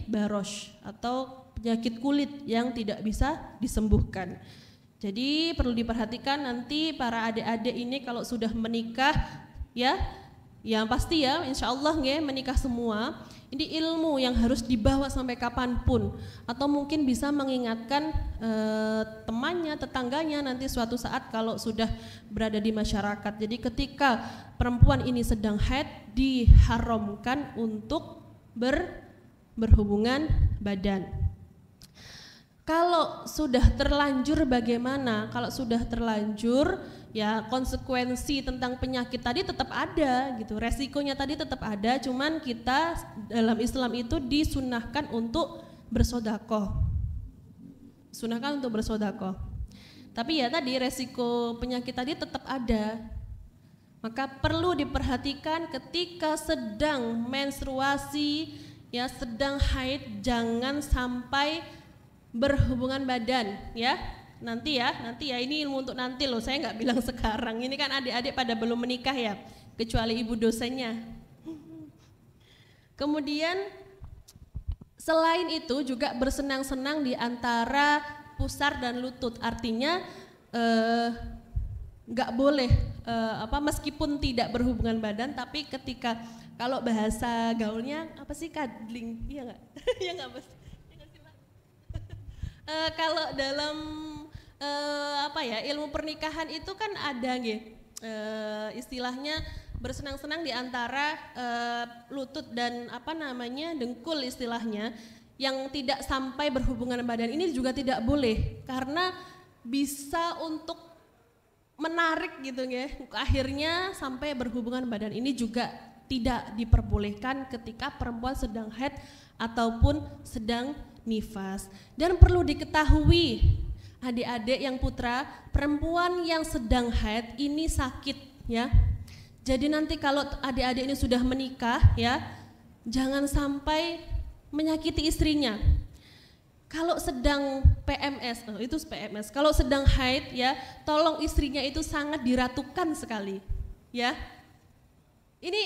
baros atau penyakit kulit yang tidak bisa disembuhkan. Jadi perlu diperhatikan nanti para adik-adik ini kalau sudah menikah ya, yang pasti ya insya Allah ya menikah semua. Ini ilmu yang harus dibawa sampai kapanpun atau mungkin bisa mengingatkan temannya, tetangganya nanti suatu saat kalau sudah berada di masyarakat. Jadi ketika perempuan ini sedang haid diharamkan untuk berhubungan badan. Kalau sudah terlanjur bagaimana? Kalau sudah terlanjur ya konsekuensi tentang penyakit tadi tetap ada gitu, resikonya tadi tetap ada, cuman kita dalam Islam itu disunahkan untuk bersodakoh. Sunahkan untuk bersodakoh. Tapi ya tadi resiko penyakit tadi tetap ada. Maka perlu diperhatikan ketika sedang menstruasi, ya sedang haid, jangan sampai berhubungan badan ya. Nanti ya ini ilmu untuk nanti loh, saya nggak bilang sekarang. Ini kan adik-adik pada belum menikah ya, kecuali ibu dosennya. Kemudian selain itu juga bersenang-senang di antara pusar dan lutut, artinya nggak boleh meskipun tidak berhubungan badan, tapi ketika kalau bahasa gaulnya apa sih, cuddling, iya nggak? Iya nggak Mas? Kalau dalam ilmu pernikahan itu kan ada istilahnya bersenang-senang di antara lutut dan dengkul istilahnya, yang tidak sampai berhubungan badan ini juga tidak boleh karena bisa untuk menarik gitu ya, akhirnya sampai berhubungan badan. Ini juga tidak diperbolehkan ketika perempuan sedang haid ataupun sedang nifas. Dan perlu diketahui adik-adik yang putra, perempuan yang sedang haid ini sakit ya. Jadi nanti kalau adik-adik ini sudah menikah ya, jangan sampai menyakiti istrinya. Kalau sedang PMS, kalau sedang haid ya, tolong istrinya itu sangat diratukan sekali ya. Ini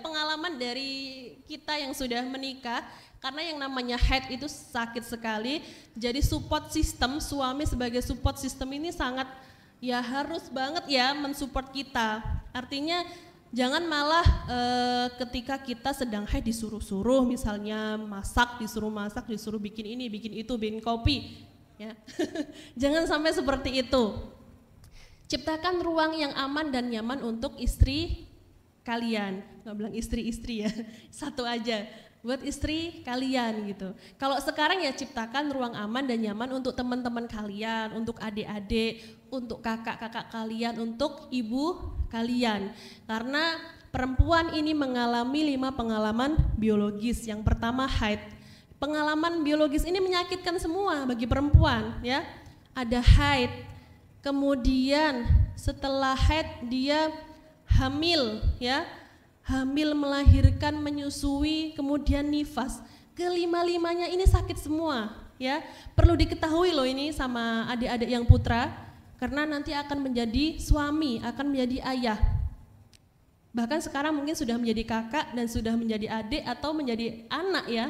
pengalaman dari kita yang sudah menikah. Karena yang namanya haid itu sakit sekali, jadi support system, suami sebagai support system ini sangat ya harus banget ya mensupport kita. Artinya jangan malah ketika kita sedang haid disuruh-suruh, misalnya disuruh bikin ini, bikin itu, bikin kopi ya. Jangan sampai seperti itu. Ciptakan ruang yang aman dan nyaman untuk istri kalian. Nggak bilang istri-istri ya, satu aja. buat istri kalian gitu. Kalau sekarang ya ciptakan ruang aman dan nyaman untuk teman-teman kalian, untuk adik-adik, untuk kakak-kakak kalian, untuk ibu kalian. Karena perempuan ini mengalami 5 pengalaman biologis. Yang pertama haid. Pengalaman biologis ini menyakitkan semua bagi perempuan ya. Ada haid, kemudian setelah haid dia hamil ya. Hamil, melahirkan, menyusui, kemudian nifas. Kelima-limanya ini sakit semua ya. Perlu diketahui loh ini sama adik-adik yang putra, karena nanti akan menjadi suami, akan menjadi ayah. Bahkan sekarang mungkin sudah menjadi kakak dan sudah menjadi adik atau menjadi anak ya.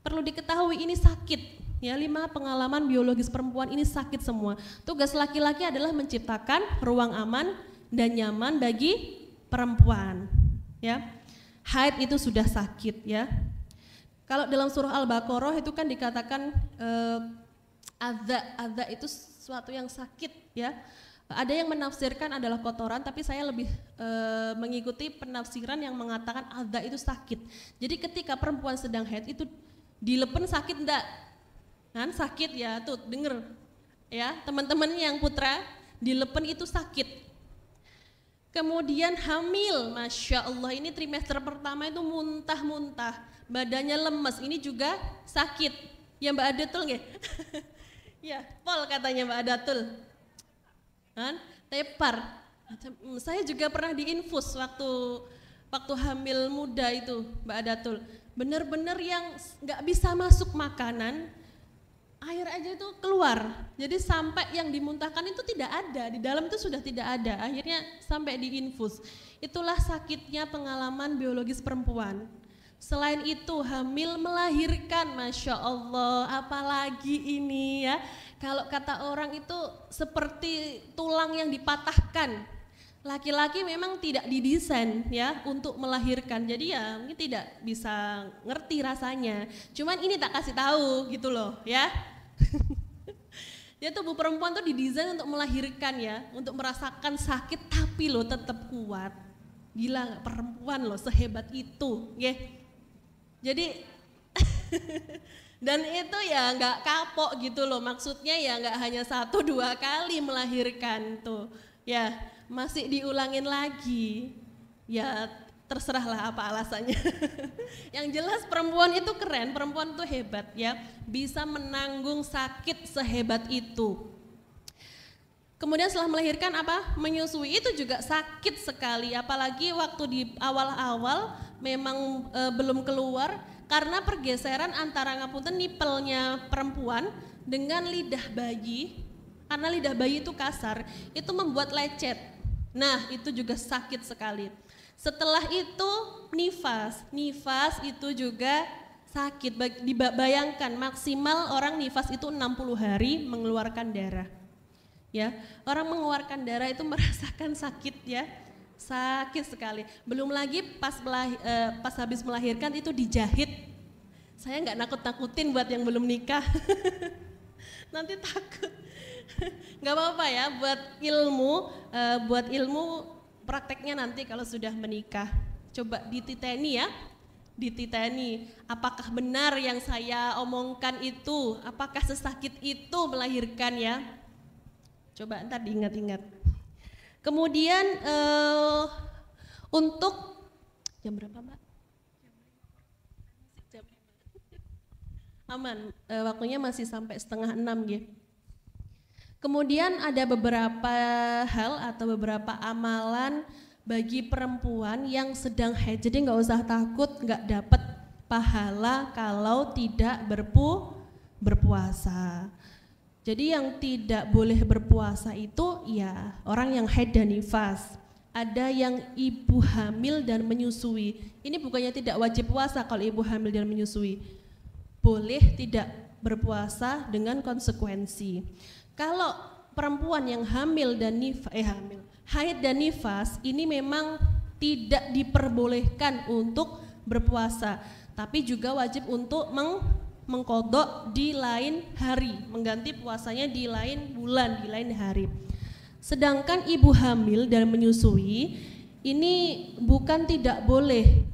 Perlu diketahui ini sakit ya, 5 pengalaman biologis perempuan ini sakit semua. Tugas laki-laki adalah menciptakan ruang aman dan nyaman bagi perempuan. Ya, haid itu sudah sakit ya. Kalau dalam surah Al-Baqarah itu kan dikatakan adza itu sesuatu yang sakit ya. Ada yang menafsirkan adalah kotoran, tapi saya lebih mengikuti penafsiran yang mengatakan adza itu sakit. Jadi ketika perempuan sedang haid itu dilepen sakit enggak? Kan sakit ya, tuh denger ya teman-teman yang putra, dilepen itu sakit. Kemudian hamil, Masya Allah, ini trimester pertama itu muntah-muntah, badannya lemes, ini juga sakit. Ya Mbak Adatul nggih? Ya, pol katanya Mbak Adatul. Kan? Tepar. Saya juga pernah diinfus waktu hamil muda itu Mbak Adatul. Benar-benar yang nggak bisa masuk makanan, air aja itu keluar, jadi sampai yang dimuntahkan itu tidak ada, di dalam itu sudah tidak ada, akhirnya sampai diinfus. Itulah sakitnya pengalaman biologis perempuan. Selain itu hamil, melahirkan, Masya Allah, apalagi ini ya, kalau kata orang itu seperti tulang yang dipatahkan. Laki-laki memang tidak didesain ya untuk melahirkan, jadi ya mungkin tidak bisa ngerti rasanya. Cuman ini tak kasih tahu gitu loh ya. Dia tubuh perempuan tuh didesain untuk melahirkan ya, untuk merasakan sakit tapi lo tetap kuat. Gila nggak, perempuan lo sehebat itu, ya. Jadi dan itu ya nggak kapok gitu loh, maksudnya ya nggak hanya 1-2 kali melahirkan tuh, ya masih diulangin lagi, ya terserahlah apa alasannya. Yang jelas perempuan itu keren, perempuan itu hebat ya, bisa menanggung sakit sehebat itu. Kemudian setelah melahirkan apa? Menyusui itu juga sakit sekali, apalagi waktu di awal-awal memang belum keluar karena pergeseran antara ngapunten nipelnya perempuan dengan lidah bayi, karena lidah bayi itu kasar, itu membuat lecet. Nah, itu juga sakit sekali. Setelah itu nifas itu juga sakit. Bayangkan maksimal orang nifas itu 60 hari mengeluarkan darah. Ya, orang mengeluarkan darah itu merasakan sakit ya, sakit sekali. Belum lagi pas habis melahirkan itu dijahit. Saya nggak nakut-nakutin buat yang belum nikah, nanti takut. Nggak apa-apa ya, buat ilmu prakteknya nanti kalau sudah menikah. Coba dititeni ya, dititeni. Apakah benar yang saya omongkan itu? Apakah sesakit itu melahirkan ya? Coba ntar diingat-ingat. Kemudian untuk jam berapa Mbak? Aman, waktunya masih sampai 5:30 gitu. Kemudian ada beberapa hal atau beberapa amalan bagi perempuan yang sedang haid. Jadi nggak usah takut nggak dapat pahala kalau tidak berpuasa. Jadi yang tidak boleh berpuasa itu ya orang yang haid dan nifas. Ada yang ibu hamil dan menyusui. Ini bukannya tidak wajib puasa kalau ibu hamil dan menyusui. Boleh tidak berpuasa dengan konsekuensi. Kalau perempuan yang hamil dan haid dan nifas ini memang tidak diperbolehkan untuk berpuasa, tapi juga wajib untuk mengqadha di lain hari, mengganti puasanya di lain bulan, di lain hari. Sedangkan ibu hamil dan menyusui ini bukan tidak boleh,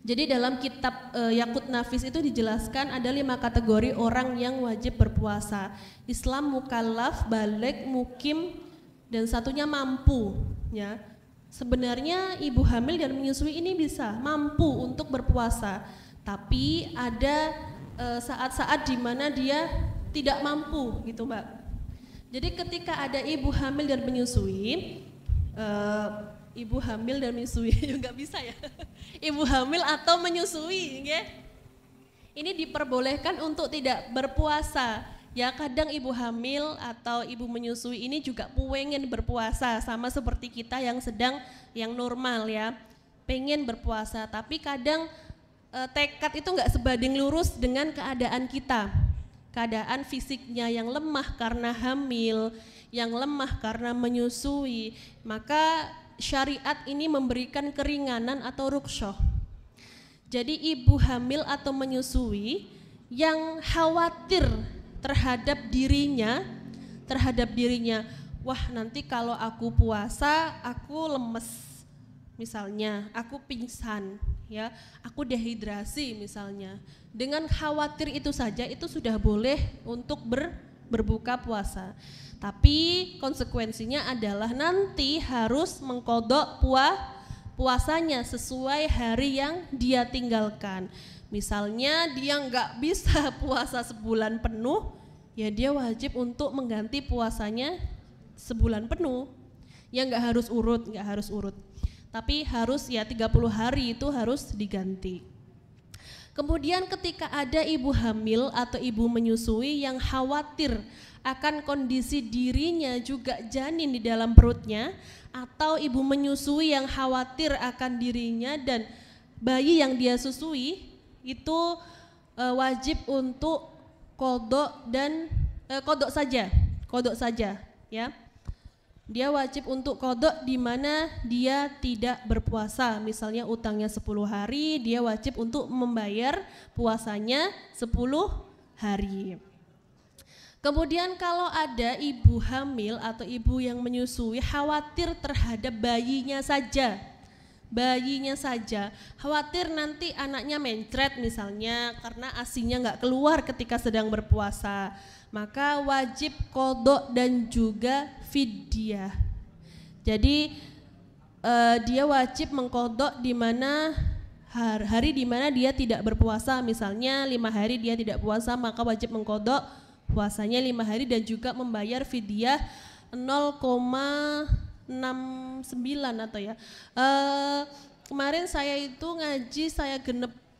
Jadi dalam kitab Yaqut Nafis itu dijelaskan ada 5 kategori orang yang wajib berpuasa. Islam, mukallaf, baligh, mukim, dan satunya mampu. Ya, sebenarnya ibu hamil dan menyusui ini bisa mampu untuk berpuasa, tapi ada saat-saat di mana dia tidak mampu, gitu Mbak. Jadi ketika ada ibu hamil dan menyusui, ibu hamil dan menyusui juga bisa ya. Ibu hamil atau menyusui, ya. Ini diperbolehkan untuk tidak berpuasa. Ya, kadang ibu hamil atau ibu menyusui ini juga pengen berpuasa, sama seperti kita yang sedang yang normal ya, pengen berpuasa. Tapi kadang tekad itu nggak sebanding lurus dengan keadaan kita. Keadaan fisiknya yang lemah karena hamil, yang lemah karena menyusui, maka syariat ini memberikan keringanan atau rukhsah. Jadi ibu hamil atau menyusui yang khawatir terhadap dirinya, wah nanti kalau aku puasa aku lemes, misalnya aku pingsan, ya, aku dehidrasi misalnya. Dengan khawatir itu saja itu sudah boleh untuk berbuka puasa. Tapi konsekuensinya adalah nanti harus mengqadha puasanya sesuai hari yang dia tinggalkan. Misalnya dia nggak bisa puasa sebulan penuh, ya dia wajib untuk mengganti puasanya sebulan penuh. Ya nggak harus urut, tapi harus ya 30 hari itu harus diganti. Kemudian ketika ada ibu hamil atau ibu menyusui yang khawatir akan kondisi dirinya juga janin di dalam perutnya, atau ibu menyusui yang khawatir akan dirinya dan bayi yang dia susui, itu wajib untuk qadha dan qadha saja ya. Dia wajib untuk qadha di mana dia tidak berpuasa. Misalnya utangnya 10 hari, dia wajib untuk membayar puasanya 10 hari. Kemudian kalau ada ibu hamil atau ibu yang menyusui khawatir terhadap bayinya saja, khawatir nanti anaknya mencret misalnya karena ASINya nggak keluar ketika sedang berpuasa, maka wajib qadha dan juga fidyah. Jadi dia wajib mengqadha di mana hari di mana dia tidak berpuasa, misalnya 5 hari dia tidak puasa, maka wajib mengqadha puasanya 5 hari dan juga membayar fidyah 0,69 atau ya. Kemarin saya itu ngaji,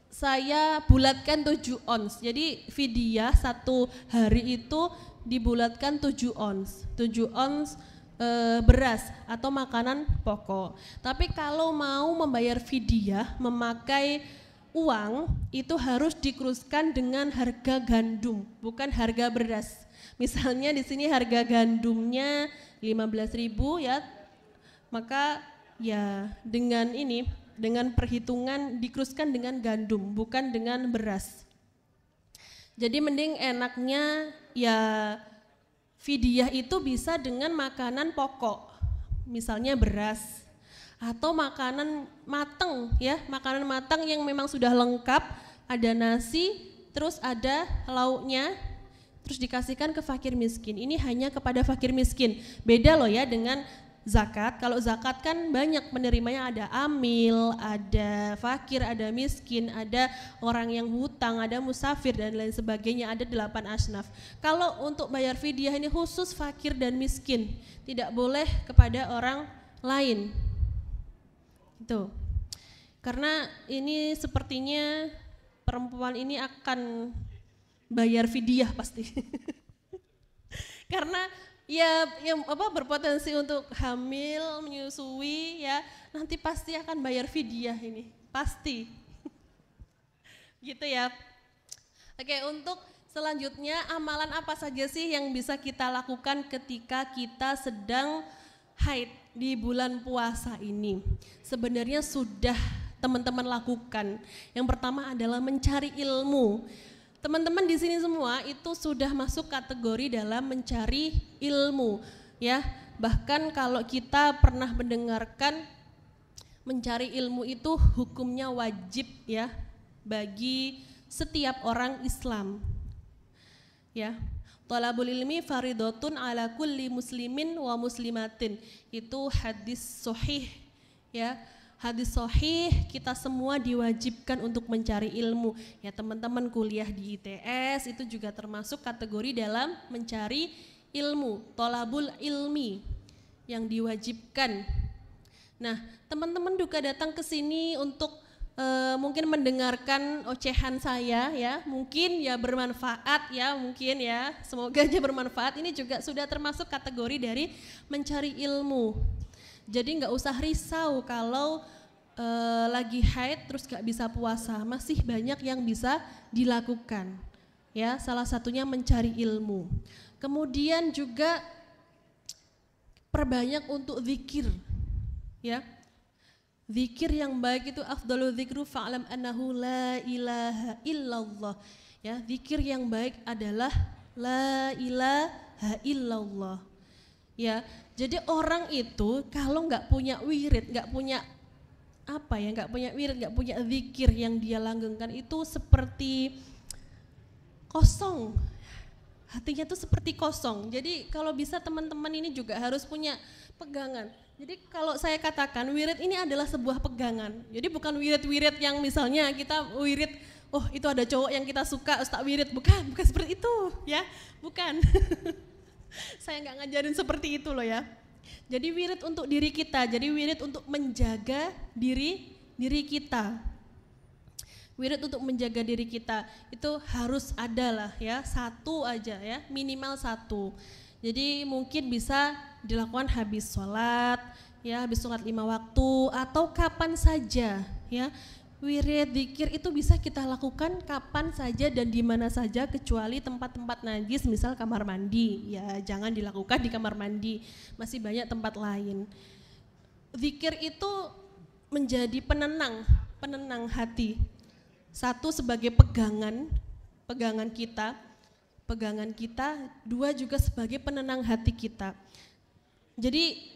saya bulatkan 7 ons. Jadi fidyah 1 hari itu dibulatkan 7 ons. 7 ons beras atau makanan pokok. Tapi kalau mau membayar fidyah memakai uang itu harus dikuruskan dengan harga gandum, bukan harga beras. Misalnya di sini harga gandumnya 15.000 ya, maka ya dengan perhitungan dikuruskan dengan gandum, bukan dengan beras. Jadi mending enaknya ya fidyah itu bisa dengan makanan pokok, misalnya beras. Atau makanan matang ya, makanan matang yang memang sudah lengkap, ada nasi, terus ada lauknya, terus dikasihkan ke fakir miskin. Ini hanya kepada fakir miskin. Beda loh ya dengan zakat. Kalau zakat kan banyak penerimanya, ada amil, ada fakir, ada miskin, ada orang yang hutang, ada musafir dan lain sebagainya, ada 8 asnaf. Kalau untuk bayar fidyah ini khusus fakir dan miskin, tidak boleh kepada orang lain. Itu. Karena ini sepertinya perempuan ini akan bayar fidyah pasti. Karena ya berpotensi untuk hamil, menyusui ya, nanti pasti akan bayar fidyah ini, pasti. Gitu ya. Oke, untuk selanjutnya amalan apa saja sih yang bisa kita lakukan ketika kita sedang haid di bulan puasa ini? Sebenarnya sudah teman-teman lakukan. Yang pertama adalah mencari ilmu. Teman-teman di sini semua itu sudah masuk kategori dalam mencari ilmu, ya. Bahkan kalau kita pernah mendengarkan mencari ilmu itu hukumnya wajib ya bagi setiap orang Islam. Ya. Thalabul ilmi faridatun ala kulli muslimin wa muslimatin. Itu hadis sahih ya. Hadis sahih, kita semua diwajibkan untuk mencari ilmu. Ya teman-teman kuliah di ITS itu juga termasuk kategori dalam mencari ilmu, thalabul ilmi yang diwajibkan. Nah, teman-teman juga datang ke sini untuk mungkin mendengarkan ocehan saya ya, mungkin ya bermanfaat ya, mungkin ya, semoga aja bermanfaat. Ini juga sudah termasuk kategori dari mencari ilmu. Jadi nggak usah risau kalau lagi haid terus nggak bisa puasa, masih banyak yang bisa dilakukan. Ya, salah satunya mencari ilmu. Kemudian juga perbanyak untuk zikir. Ya. Zikir yang baik itu afdalu dzikru fa'lam annahu la ilaha illallah. Ya, zikir yang baik adalah la ilaha illallah. Ya, jadi orang itu kalau nggak punya wirid, nggak punya wirid, nggak punya zikir yang dia langgengkan itu seperti kosong. Hatinya tuh seperti kosong. Jadi kalau bisa teman-teman ini juga harus punya pegangan. Jadi kalau saya katakan wirid ini adalah sebuah pegangan. Jadi bukan wirid-wirid yang misalnya kita wirid, oh itu ada cowok yang kita suka, tak wirid, bukan seperti itu ya, bukan. Saya nggak ngajarin seperti itu loh ya. Jadi wirid untuk diri kita, jadi wirid untuk menjaga diri kita. Wirid untuk menjaga diri kita itu harus ada lah ya, satu aja ya, minimal satu. Jadi mungkin bisa dilakukan habis sholat, ya habis sholat 5 waktu atau kapan saja ya. Wirid, zikir itu bisa kita lakukan kapan saja dan di mana saja kecuali tempat-tempat najis, misal kamar mandi. Ya jangan dilakukan di kamar mandi, masih banyak tempat lain. Zikir itu menjadi penenang hati. Satu sebagai pegangan kita. Dua juga sebagai penenang hati kita. Jadi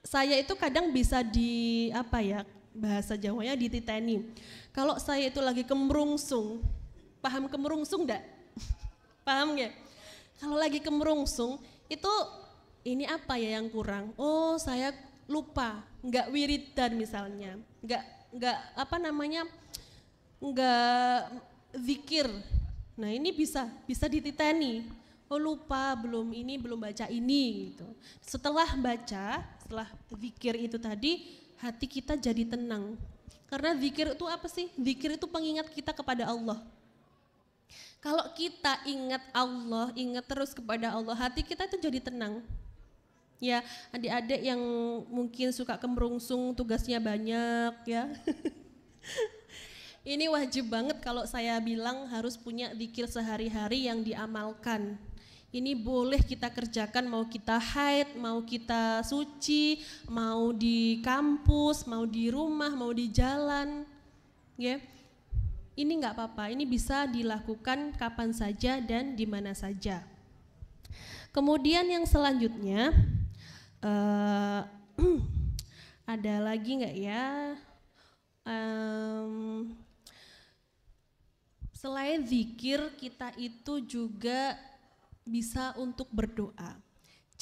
saya itu kadang bisa bahasa Jawanya dititeni. Kalau saya itu lagi kemerungsung, paham kemerungsung enggak? Paham nggak? Kalau lagi kemerungsung itu ini apa ya yang kurang? Oh saya lupa, nggak wiridan misalnya, nggak zikir. Nah ini bisa dititeni, oh lupa belum baca ini gitu. Setelah zikir itu tadi, hati kita jadi tenang. Karena zikir itu apa sih? Zikir itu pengingat kita kepada Allah. Kalau kita ingat Allah, ingat terus kepada Allah, hati kita itu jadi tenang. Ya, adik-adik yang mungkin suka kemerungsung, tugasnya banyak ya. Ini wajib banget kalau saya bilang harus punya zikir sehari-hari yang diamalkan. Ini boleh kita kerjakan mau kita haid, mau kita suci, mau di kampus, mau di rumah, mau di jalan. Ya. Ini enggak apa-apa, ini bisa dilakukan kapan saja dan di mana saja. Kemudian yang selanjutnya ada lagi enggak ya? Selain zikir, kita itu juga bisa untuk berdoa.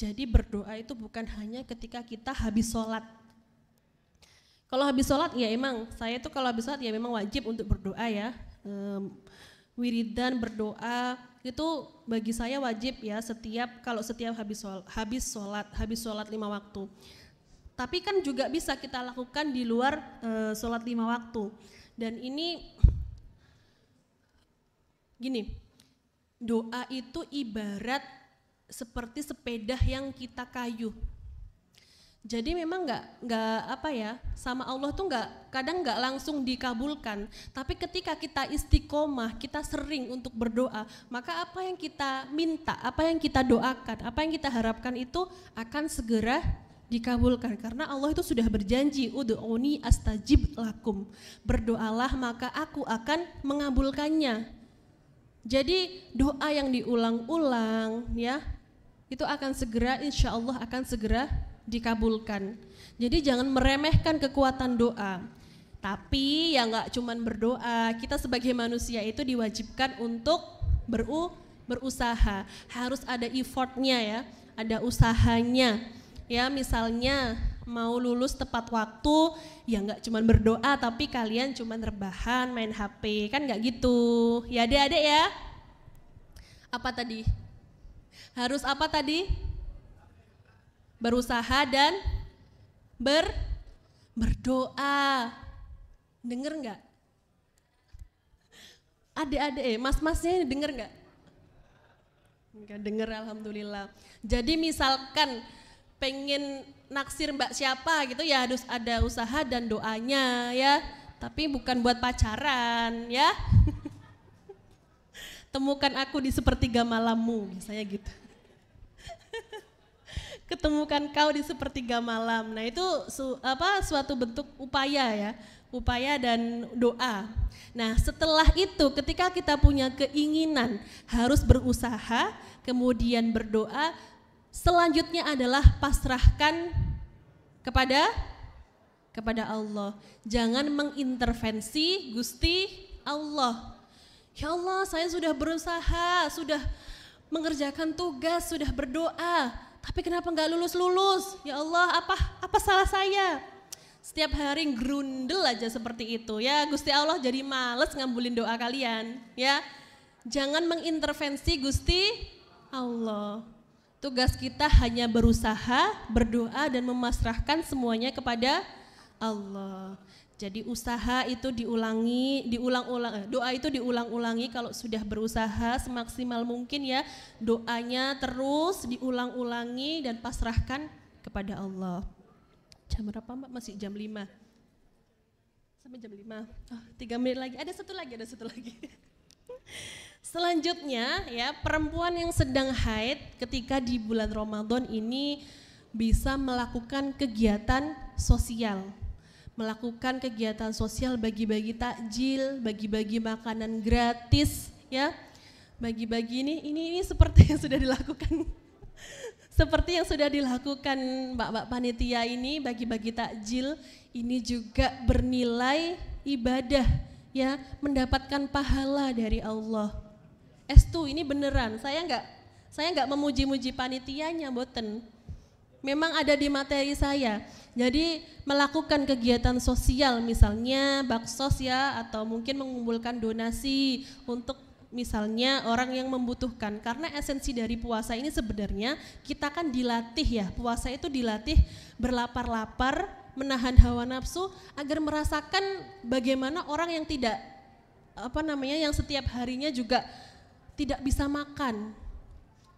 Jadi berdoa itu bukan hanya ketika kita habis sholat. Kalau habis sholat ya emang, saya tuh kalau habis sholat ya memang wajib untuk berdoa ya. Wiridan berdoa itu bagi saya wajib ya setiap habis sholat 5 waktu. Tapi kan juga bisa kita lakukan di luar sholat 5 waktu. Dan ini gini, doa itu ibarat seperti sepeda yang kita kayuh. Jadi memang sama Allah tuh kadang nggak langsung dikabulkan. Tapi ketika kita istiqomah, kita sering untuk berdoa, maka apa yang kita minta, apa yang kita doakan, apa yang kita harapkan itu akan segera dikabulkan. Karena Allah itu sudah berjanji, ud'uni astajib lakum. Berdoalah maka aku akan mengabulkannya. Jadi doa yang diulang-ulang ya, itu akan segera, insya Allah akan segera dikabulkan. Jadi jangan meremehkan kekuatan doa. Tapi ya nggak cuman berdoa, kita sebagai manusia itu diwajibkan untuk berusaha. Harus ada effortnya ya, ada usahanya. Ya misalnya mau lulus tepat waktu, ya nggak cuman berdoa tapi kalian cuman rebahan main HP, kan nggak gitu. Ya adik-adik ya. Apa tadi? Harus apa tadi? Berusaha dan berdoa. Denger nggak? Adik-adik, mas-masnya denger nggak? Nggak denger, alhamdulillah. Jadi misalkan pengen naksir mbak siapa gitu ya harus ada usaha dan doanya ya. Tapi bukan buat pacaran ya. Temukan aku di sepertiga malammu, misalnya gitu. Ketemukan kau di sepertiga malam. Nah itu suatu bentuk upaya ya, upaya dan doa. Nah setelah itu ketika kita punya keinginan harus berusaha, kemudian berdoa, selanjutnya adalah pasrahkan kepada Allah. Jangan mengintervensi Gusti Allah. Ya Allah, saya sudah berusaha, sudah mengerjakan tugas, sudah berdoa, tapi kenapa nggak lulus-lulus? Ya Allah, apa salah saya? Setiap hari gerundel aja seperti itu ya, Gusti Allah jadi males ngambulin doa kalian ya. Jangan mengintervensi Gusti Allah. Tugas kita hanya berusaha, berdoa dan memasrahkan semuanya kepada Allah. Jadi usaha itu diulang-ulang, doa itu diulang-ulangi kalau sudah berusaha semaksimal mungkin ya. Doanya terus diulang-ulangi dan pasrahkan kepada Allah. Jam berapa Mbak? Masih jam 5. Sampai jam 5. Oh, 3 menit lagi. Ada satu lagi. Selanjutnya ya, perempuan yang sedang haid ketika di bulan Ramadan ini bisa melakukan kegiatan sosial. Melakukan kegiatan sosial, bagi-bagi takjil, bagi-bagi makanan gratis ya. Bagi-bagi ini seperti yang sudah dilakukan. Seperti yang sudah dilakukan mbak-mbak panitia ini, bagi-bagi takjil, ini juga bernilai ibadah ya, mendapatkan pahala dari Allah. Estu ini beneran, saya enggak memuji-muji panitianya, mboten. Memang ada di materi saya. Jadi melakukan kegiatan sosial misalnya baksos ya, atau mungkin mengumpulkan donasi untuk misalnya orang yang membutuhkan. Karena esensi dari puasa ini sebenarnya kita kan dilatih ya, puasa itu dilatih berlapar-lapar, menahan hawa nafsu agar merasakan bagaimana orang yang yang setiap harinya juga tidak bisa makan.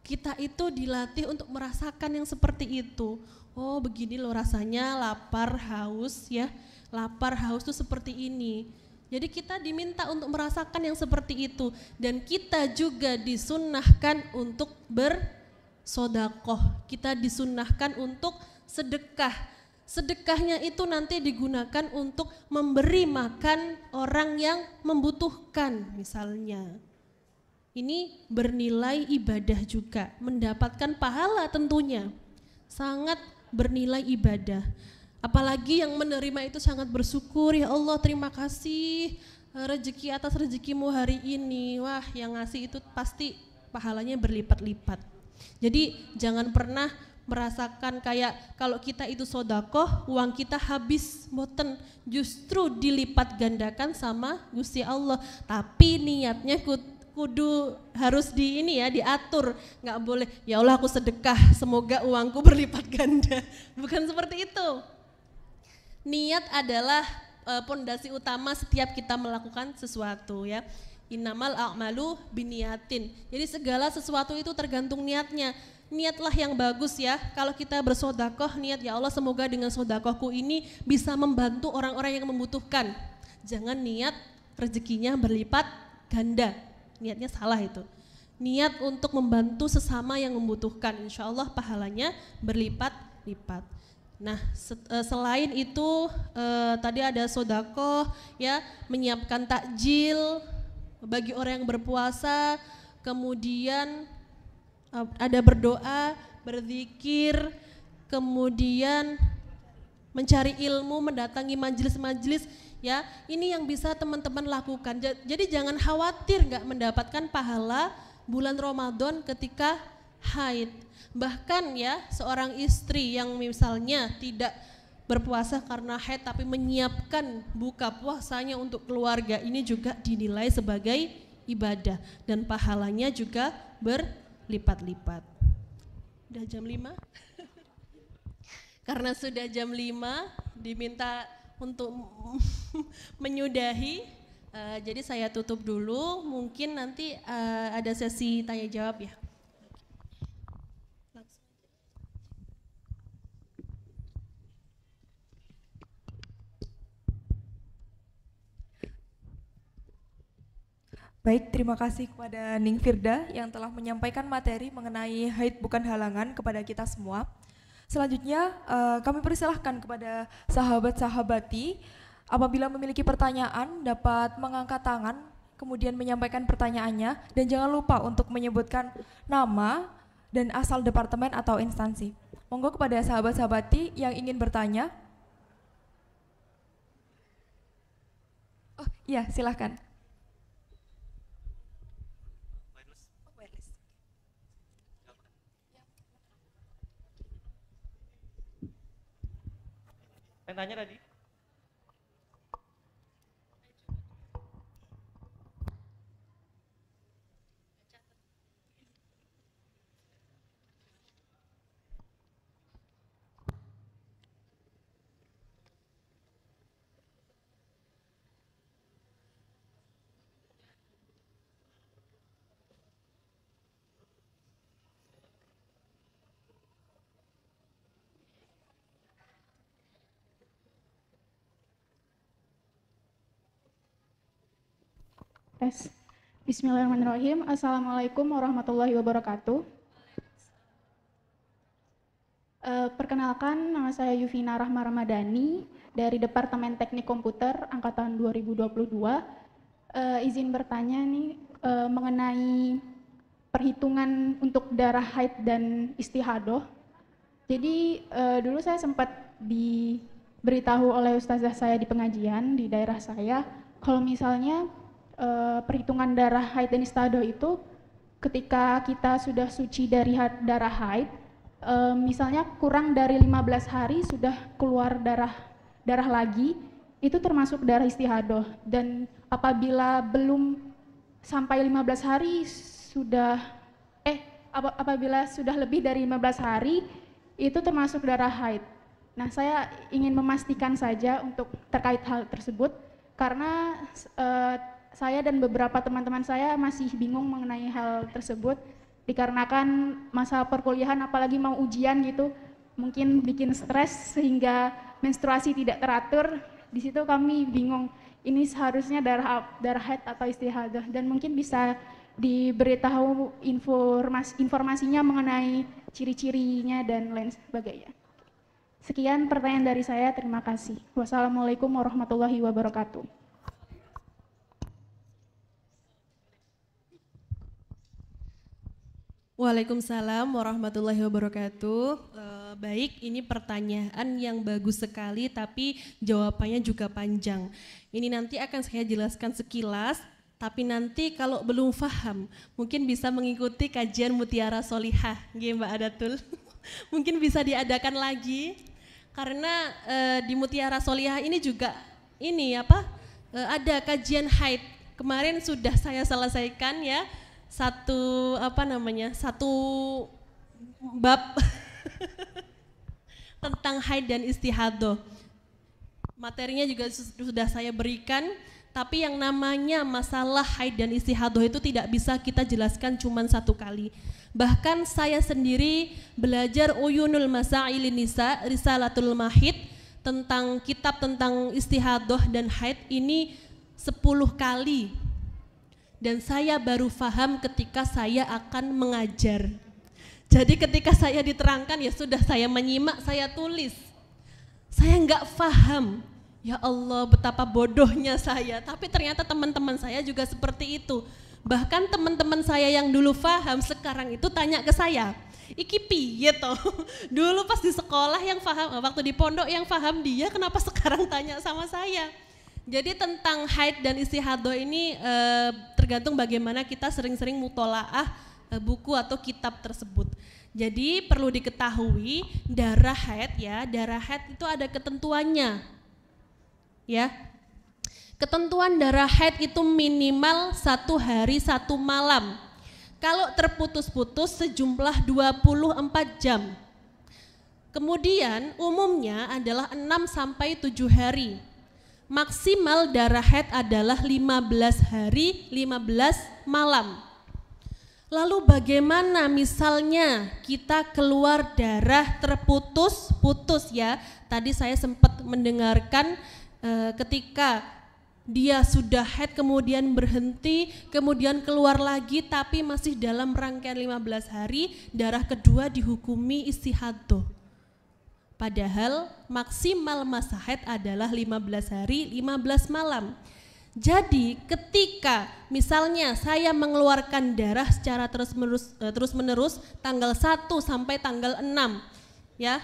Kita itu dilatih untuk merasakan yang seperti itu. Oh begini loh rasanya lapar, haus ya. Lapar, haus itu seperti ini. Jadi kita diminta untuk merasakan yang seperti itu. Dan kita juga disunnahkan untuk bersodakoh. Kita disunnahkan untuk sedekah. Sedekahnya itu nanti digunakan untuk memberi makan orang yang membutuhkan misalnya. Ini bernilai ibadah juga, mendapatkan pahala tentunya, sangat bernilai ibadah. Apalagi yang menerima itu sangat bersyukur, ya Allah terima kasih rezeki atas rezekimu hari ini. Wah yang ngasih itu pasti pahalanya berlipat-lipat. Jadi jangan pernah merasakan kayak kalau kita itu sodakoh, uang kita habis, boten, justru dilipat gandakan sama Gusti Allah. Tapi niatnya kudu harus diatur, nggak boleh ya Allah aku sedekah semoga uangku berlipat ganda, bukan seperti itu. Niat adalah pondasi utama setiap kita melakukan sesuatu ya. Innamal a'malu biniyatin. Jadi segala sesuatu itu tergantung niatnya. Niatlah yang bagus ya. Kalau kita bersodakoh, niat ya Allah semoga dengan sodakohku ini bisa membantu orang-orang yang membutuhkan. Jangan niat rezekinya berlipat ganda. Niatnya salah itu. Niat untuk membantu sesama yang membutuhkan, insya Allah pahalanya berlipat-lipat. Nah selain itu tadi ada sodakoh ya, menyiapkan takjil bagi orang yang berpuasa, kemudian ada berdoa, berzikir, kemudian mencari ilmu, mendatangi majelis-majelis, ya. Ini yang bisa teman-teman lakukan. Jadi jangan khawatir nggak mendapatkan pahala bulan Ramadan ketika haid. Bahkan ya, seorang istri yang misalnya tidak berpuasa karena haid tapi menyiapkan buka puasanya untuk keluarga, ini juga dinilai sebagai ibadah dan pahalanya juga berlipat-lipat. Udah jam 5? Karena sudah jam 5 diminta untuk menyudahi, jadi saya tutup dulu, mungkin nanti ada sesi tanya jawab ya. Baik, terima kasih kepada Ning Firda yang telah menyampaikan materi mengenai haid bukan halangan kepada kita semua. Selanjutnya kami persilahkan kepada sahabat-sahabati apabila memiliki pertanyaan dapat mengangkat tangan kemudian menyampaikan pertanyaannya dan jangan lupa untuk menyebutkan nama dan asal departemen atau instansi. Monggo kepada sahabat-sahabati yang ingin bertanya. Oh iya, silahkan. Tanya tadi. Bismillahirrahmanirrahim. Assalamualaikum warahmatullahi wabarakatuh. Perkenalkan, nama saya Yuvina Rahma Ramadhani dari Departemen Teknik Komputer Angkatan 2022. Izin bertanya nih mengenai perhitungan untuk darah haid dan istihadoh. Jadi dulu saya sempat diberitahu oleh ustazah saya di pengajian di daerah saya, kalau misalnya perhitungan darah haid dan istihadoh itu ketika kita sudah suci dari darah haid, misalnya kurang dari 15 hari sudah keluar darah lagi, itu termasuk darah istihadoh. Dan apabila belum sampai 15 hari apabila sudah lebih dari 15 hari itu termasuk darah haid. Nah, saya ingin memastikan saja untuk terkait hal tersebut karena saya dan beberapa teman-teman saya masih bingung mengenai hal tersebut dikarenakan masa perkuliahan apalagi mau ujian gitu mungkin bikin stres sehingga menstruasi tidak teratur. Di situ kami bingung ini seharusnya darah haid atau istihadah dan mungkin bisa diberitahu informasinya mengenai ciri-cirinya dan lain sebagainya. Sekian pertanyaan dari saya, terima kasih. Wassalamualaikum warahmatullahi wabarakatuh. Waalaikumsalam warahmatullahi wabarakatuh. Baik, ini pertanyaan yang bagus sekali tapi jawabannya juga panjang. Ini nanti akan saya jelaskan sekilas, tapi nanti kalau belum paham mungkin bisa mengikuti kajian Mutiara Solihah, nggih Mbak Adatul. Mungkin bisa diadakan lagi karena di Mutiara Solihah ini juga ada kajian haid. Kemarin sudah saya selesaikan ya. Satu bab tentang haid dan istihadoh. Materinya juga sudah saya berikan, tapi yang namanya masalah haid dan istihadoh itu tidak bisa kita jelaskan cuma satu kali. Bahkan saya sendiri belajar Uyunul Masailin Nisa, Risalatul Mahid, tentang kitab tentang istihadoh dan haid ini 10 kali. Dan saya baru paham ketika saya akan mengajar. Jadi ketika saya diterangkan ya sudah saya menyimak, saya tulis. Saya enggak paham. Ya Allah, betapa bodohnya saya. Tapi ternyata teman-teman saya juga seperti itu. Bahkan teman-teman saya yang dulu paham sekarang itu tanya ke saya, Iki piye toh? Dulu pas di sekolah yang paham, waktu di pondok yang paham dia, kenapa sekarang tanya sama saya? Jadi tentang haid dan istihadah ini tergantung bagaimana kita sering-sering mutolaah buku atau kitab tersebut. Jadi perlu diketahui darah haid itu ada ketentuannya. Ya. Ketentuan darah haid itu minimal 1 hari 1 malam. Kalau terputus-putus sejumlah 24 jam. Kemudian umumnya adalah 6 sampai 7 hari. Maksimal darah haid adalah 15 hari 15 malam. Lalu bagaimana misalnya kita keluar darah terputus-putus ya. Tadi saya sempat mendengarkan ketika dia sudah haid kemudian berhenti, kemudian keluar lagi tapi masih dalam rangkaian 15 hari, darah kedua dihukumi istihadah. Padahal maksimal masa haid adalah 15 hari 15 malam. Jadi ketika misalnya saya mengeluarkan darah secara terus-menerus tanggal 1 sampai tanggal 6 ya.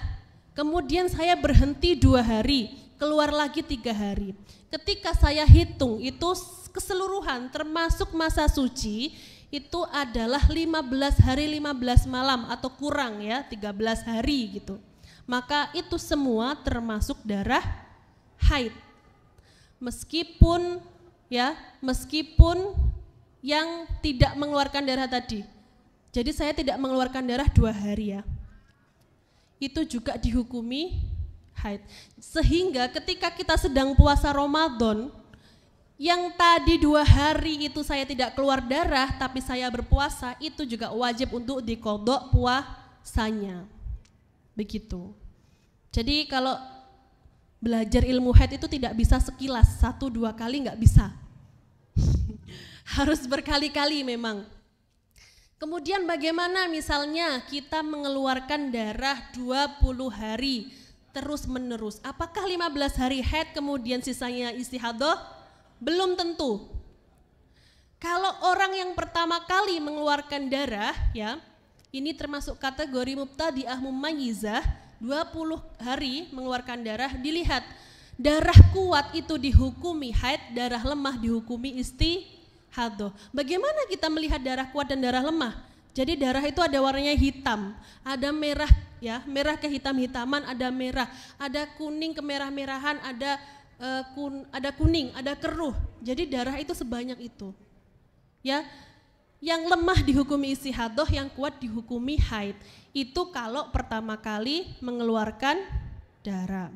Kemudian saya berhenti 2 hari, keluar lagi 3 hari. Ketika saya hitung itu keseluruhan termasuk masa suci itu adalah 15 hari 15 malam atau kurang ya, 13 hari gitu. Maka itu semua termasuk darah haid. Meskipun yang tidak mengeluarkan darah tadi. Jadi saya tidak mengeluarkan darah 2 hari ya. Itu juga dihukumi haid. Sehingga ketika kita sedang puasa Ramadan, yang tadi 2 hari itu saya tidak keluar darah tapi saya berpuasa, itu juga wajib untuk diqodho puasanya. Begitu. Jadi kalau belajar ilmu haid itu tidak bisa sekilas, 1-2 kali nggak bisa. Harus berkali-kali memang. Kemudian bagaimana misalnya kita mengeluarkan darah 20 hari terus menerus. Apakah 15 hari haid kemudian sisanya istihadah? Belum tentu. Kalau orang yang pertama kali mengeluarkan darah ya, ini termasuk kategori mubtadi'ah mumayyizah, 20 hari mengeluarkan darah, dilihat darah kuat itu dihukumi haid, darah lemah dihukumi istihadah. Bagaimana kita melihat darah kuat dan darah lemah? Jadi darah itu ada warnanya hitam, ada merah ya, merah kehitam-hitaman, ada merah, ada kuning kemerah-merahan, ada kuning, ada keruh. Jadi darah itu sebanyak itu. Ya. Yang lemah dihukumi istihadah, yang kuat dihukumi haid. Itu kalau pertama kali mengeluarkan darah.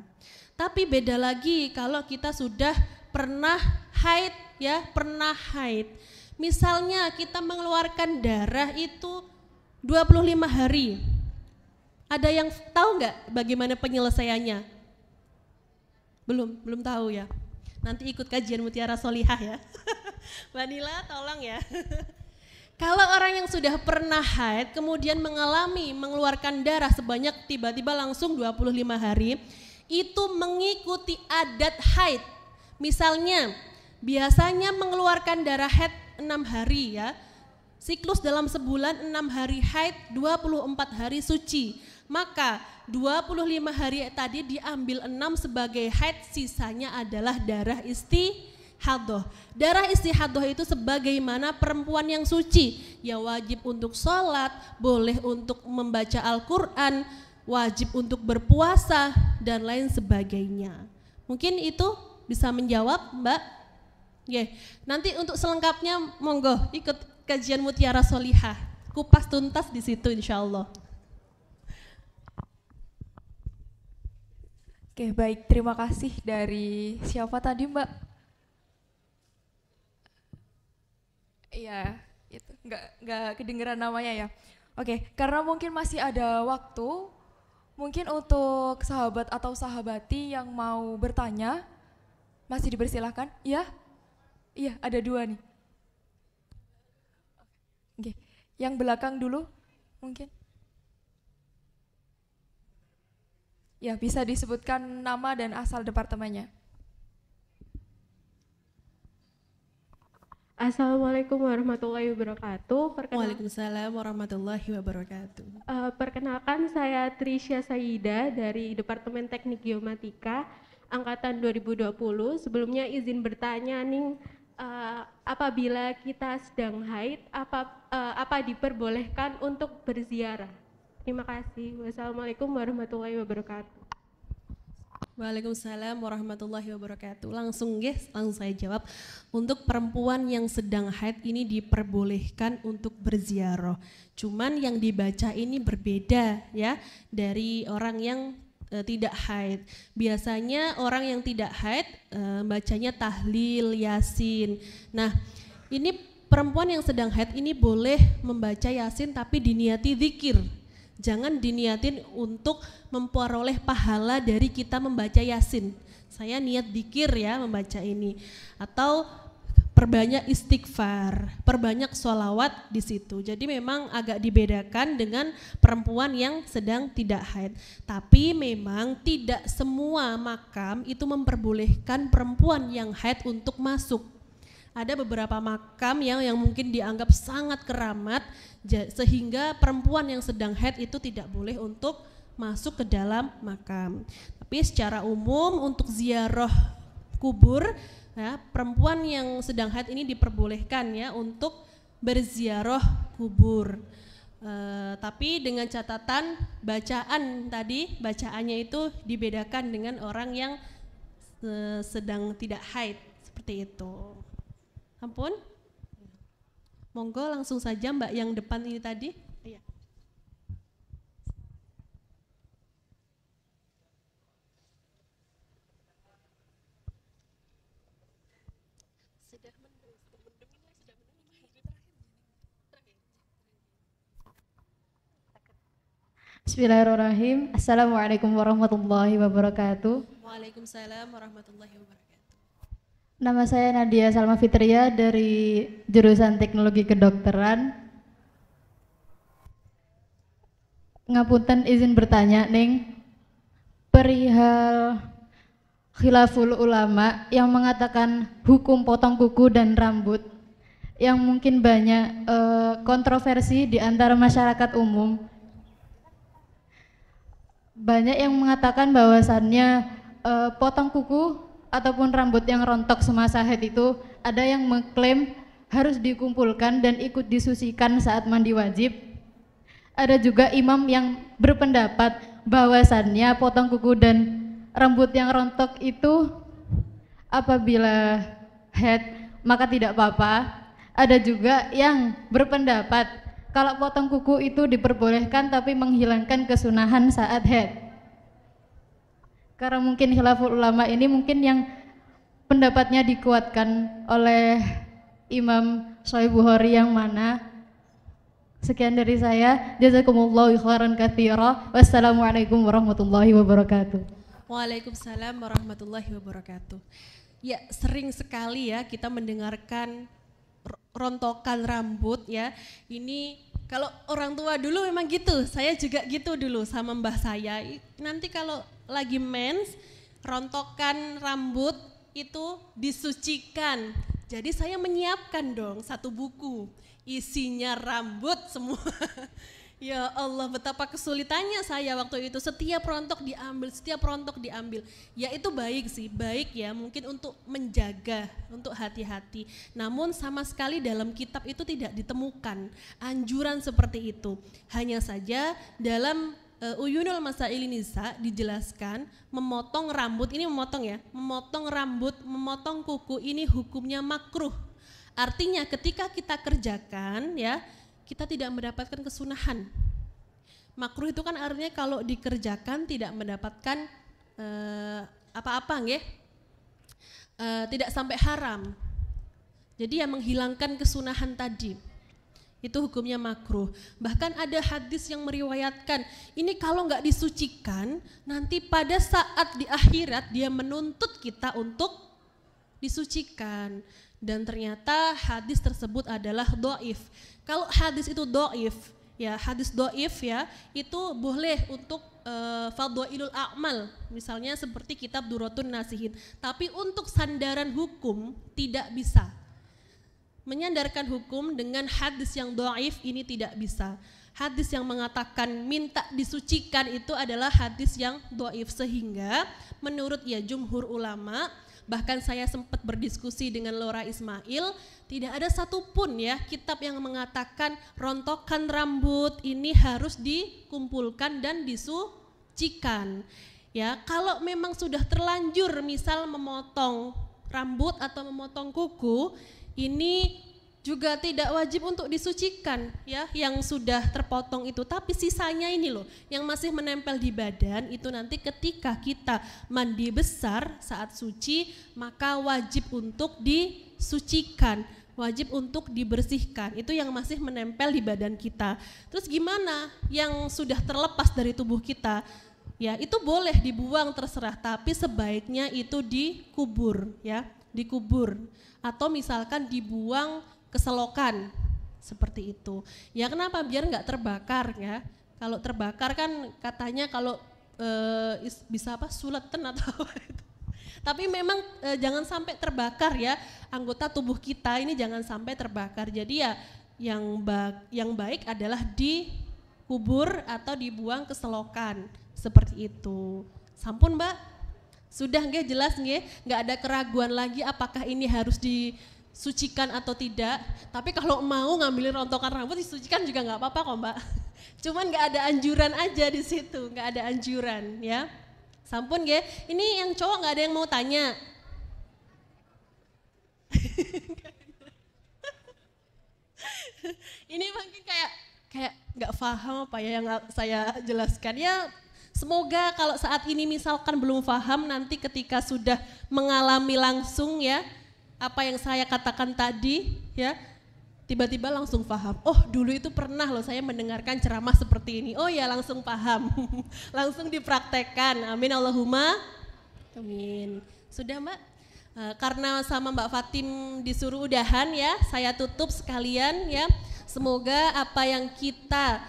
Tapi beda lagi kalau kita sudah pernah haid ya, pernah haid. Misalnya kita mengeluarkan darah itu 25 hari. Ada yang tahu nggak bagaimana penyelesaiannya? Belum tahu ya. Nanti ikut kajian Mutiara Sholihah ya. Mbak Nila tolong ya. Kalau orang yang sudah pernah haid kemudian mengeluarkan darah sebanyak tiba-tiba langsung 25 hari, itu mengikuti adat haid. Misalnya biasanya mengeluarkan darah haid 6 hari ya. Siklus dalam sebulan 6 hari haid, 24 hari suci. Maka 25 hari tadi diambil 6 sebagai haid, sisanya adalah darah istihadah. Darah istihadah itu sebagaimana perempuan yang suci, ya wajib untuk sholat, boleh untuk membaca Al-Quran, wajib untuk berpuasa, dan lain sebagainya. Mungkin itu bisa menjawab Mbak? Yeah. Nanti untuk selengkapnya monggo ikut kajian Mutiara Sholihah, kupas tuntas di situ insya Allah. Oke, baik, terima kasih. Dari siapa tadi Mbak? Iya, itu nggak kedengeran namanya ya. Oke, karena mungkin masih ada waktu, mungkin untuk sahabat atau sahabati yang mau bertanya, masih dipersilahkan. Iya, iya ada 2 nih. Oke, yang belakang dulu mungkin. Ya, bisa disebutkan nama dan asal departemennya. Assalamualaikum warahmatullahi wabarakatuh. Waalaikumsalam warahmatullahi wabarakatuh. Perkenalkan saya Trisha Saida dari Departemen Teknik Geomatika angkatan 2020. Sebelumnya izin bertanya nih, apabila kita sedang haid, apa diperbolehkan untuk berziarah? Terima kasih. Wassalamualaikum warahmatullahi wabarakatuh. Waalaikumsalam warahmatullahi wabarakatuh. Langsung saya jawab. Untuk perempuan yang sedang haid ini diperbolehkan untuk berziarah. Cuman yang dibaca ini berbeda ya dari orang yang tidak haid. Biasanya orang yang tidak haid bacanya tahlil, yasin. Nah, ini perempuan yang sedang haid ini boleh membaca yasin tapi diniati zikir. Jangan diniatin untuk memperoleh pahala dari kita membaca yasin. Saya niat dzikir ya membaca ini. Atau perbanyak istighfar, perbanyak sholawat di situ. Jadi memang agak dibedakan dengan perempuan yang sedang tidak haid. Tapi memang tidak semua makam itu memperbolehkan perempuan yang haid untuk masuk. Ada beberapa makam yang mungkin dianggap sangat keramat sehingga perempuan yang sedang haid itu tidak boleh untuk masuk ke dalam makam. Tapi secara umum untuk ziarah kubur ya, perempuan yang sedang haid ini diperbolehkan ya untuk berziarah kubur. Tapi dengan catatan bacaannya itu dibedakan dengan orang yang sedang tidak haid seperti itu. Ampun, monggo langsung saja Mbak yang depan ini tadi. Iya. Bismillahirrahmanirrahim. Assalamualaikum warahmatullahi wabarakatuh. Waalaikumsalam warahmatullahi wabarakatuh. Nama saya Nadia Salma Fitria dari jurusan Teknologi Kedokteran. Ngapunten izin bertanya ning, perihal khilaful ulama yang mengatakan hukum potong kuku dan rambut yang mungkin banyak kontroversi di antara masyarakat umum. Banyak yang mengatakan bahwasannya potong kuku ataupun rambut yang rontok semasa haid itu ada yang mengklaim harus dikumpulkan dan ikut disucikan saat mandi wajib. Ada juga imam yang berpendapat bahwasannya potong kuku dan rambut yang rontok itu apabila haid maka tidak apa-apa. Ada juga yang berpendapat kalau potong kuku itu diperbolehkan tapi menghilangkan kesunahan saat haid. Karena mungkin khilaful ulama ini mungkin yang pendapatnya dikuatkan oleh Imam Sahih Bukhari yang mana. Sekian dari saya. Jazakumullahu khairan katsira. Wassalamualaikum warahmatullahi wabarakatuh. Waalaikumsalam warahmatullahi wabarakatuh. Ya, sering sekali ya kita mendengarkan rontokan rambut ya. Ini kalau orang tua dulu memang gitu, saya juga gitu dulu sama mbah saya. Nanti kalau lagi mens, rontokan rambut itu disucikan. Jadi saya menyiapkan dong satu buku, isinya rambut semua. Ya Allah, betapa kesulitannya saya waktu itu, setiap rontok diambil. Ya itu baik sih, baik ya mungkin untuk menjaga, untuk hati-hati. Namun sama sekali dalam kitab itu tidak ditemukan anjuran seperti itu. Hanya saja dalam Uyunul Masail Nisa dijelaskan memotong rambut, ini memotong rambut, memotong kuku ini hukumnya makruh. Artinya ketika kita kerjakan ya, kita tidak mendapatkan kesunahan. Makruh itu kan artinya kalau dikerjakan tidak mendapatkan apa-apa nggih. Tidak sampai haram. Jadi yang menghilangkan kesunahan tadi. Itu hukumnya makruh. Bahkan ada hadis yang meriwayatkan, ini kalau nggak disucikan, nanti pada saat di akhirat dia menuntut kita untuk disucikan. Dan ternyata hadis tersebut adalah dhaif. Kalau hadis itu dhaif, ya hadis dhaif ya, itu boleh untuk fadhailul a'mal, misalnya seperti kitab Duratun Nasihin. Tapi untuk sandaran hukum tidak bisa. menyandarkan hukum dengan hadis yang dhaif ini tidak bisa. Hadis yang mengatakan minta disucikan itu adalah hadis yang dhaif, sehingga menurut jumhur ulama, bahkan saya sempat berdiskusi dengan Lora Ismail, tidak ada satupun kitab yang mengatakan rontokan rambut ini harus dikumpulkan dan disucikan. Kalau memang sudah terlanjur misal memotong rambut atau memotong kuku, ini juga tidak wajib untuk disucikan yang sudah terpotong itu, tapi sisanya ini loh yang masih menempel di badan itu nanti ketika kita mandi besar saat suci maka wajib untuk disucikan, wajib untuk dibersihkan, itu yang masih menempel di badan kita. Terus gimana yang sudah terlepas dari tubuh kita? Itu boleh dibuang terserah, tapi sebaiknya itu dikubur dikubur atau misalkan dibuang ke selokan seperti itu. Kenapa? Biar nggak terbakar Kalau terbakar kan katanya kalau bisa suletan atau apa itu. Tapi memang jangan sampai terbakar anggota tubuh kita ini jangan sampai terbakar. Jadi yang baik adalah dikubur atau dibuang ke selokan seperti itu. Sampun Mbak, sudah nggih, jelas nggih, nggak ada keraguan lagi apakah ini harus disucikan atau tidak. Tapi kalau mau ngambilin rontokan rambut disucikan juga nggak apa-apa kok Mbak. Cuman nggak ada anjuran aja di situ, nggak ada anjuran Sampun nggih. Ini yang cowok nggak ada yang mau tanya. Ini mungkin kayak nggak paham apa yang saya jelaskan Semoga kalau saat ini misalkan belum paham, nanti ketika sudah mengalami langsung apa yang saya katakan tadi tiba-tiba langsung paham. Oh dulu itu pernah loh saya mendengarkan ceramah seperti ini. Oh ya langsung paham, langsung dipraktekkan. Amin Allahumma amin. Sudah Mbak, karena sama Mbak Fatim disuruh udahan saya tutup sekalian Semoga apa yang kita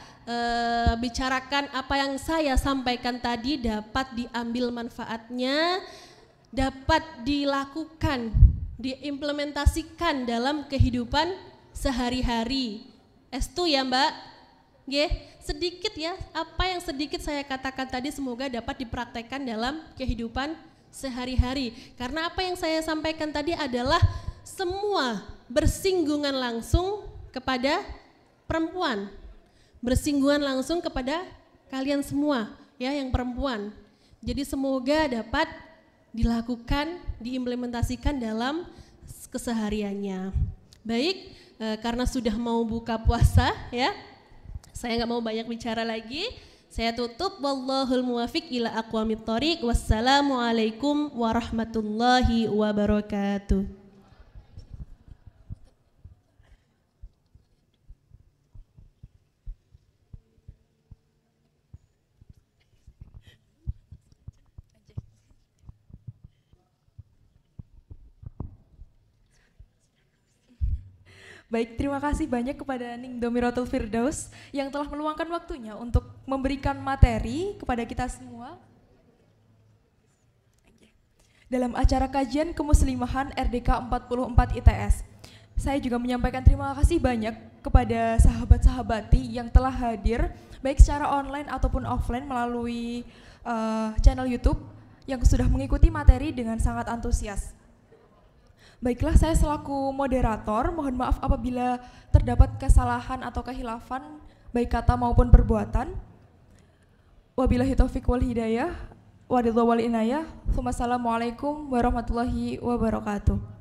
bicarakan, apa yang saya sampaikan tadi dapat diambil manfaatnya, dapat dilakukan, diimplementasikan dalam kehidupan sehari-hari. Estu ya Mbak? Nggih, sedikit apa yang sedikit saya katakan tadi semoga dapat dipraktekkan dalam kehidupan sehari-hari. Karena apa yang saya sampaikan tadi adalah semua bersinggungan langsung kepada perempuan. Bersinggungan langsung kepada kalian semua yang perempuan. Jadi semoga dapat dilakukan, diimplementasikan dalam kesehariannya. Baik, karena sudah mau buka puasa saya nggak mau banyak bicara lagi. Saya tutup, wallahul muwafiq ila aqwamit thoriq. Wassalamualaikum warahmatullahi wabarakatuh. Baik, terima kasih banyak kepada Ning Domiratul Firdaus yang telah meluangkan waktunya untuk memberikan materi kepada kita semua dalam acara kajian kemuslimahan RDK 44 ITS. Saya juga menyampaikan terima kasih banyak kepada sahabat-sahabati yang telah hadir baik secara online ataupun offline melalui channel YouTube yang sudah mengikuti materi dengan sangat antusias. Baiklah, saya selaku moderator mohon maaf apabila terdapat kesalahan atau kehilafan baik kata maupun perbuatan. Wabillahi taufiq wal hidayah, wa ridha wal inayah. Wassalamualaikum warahmatullahi wabarakatuh.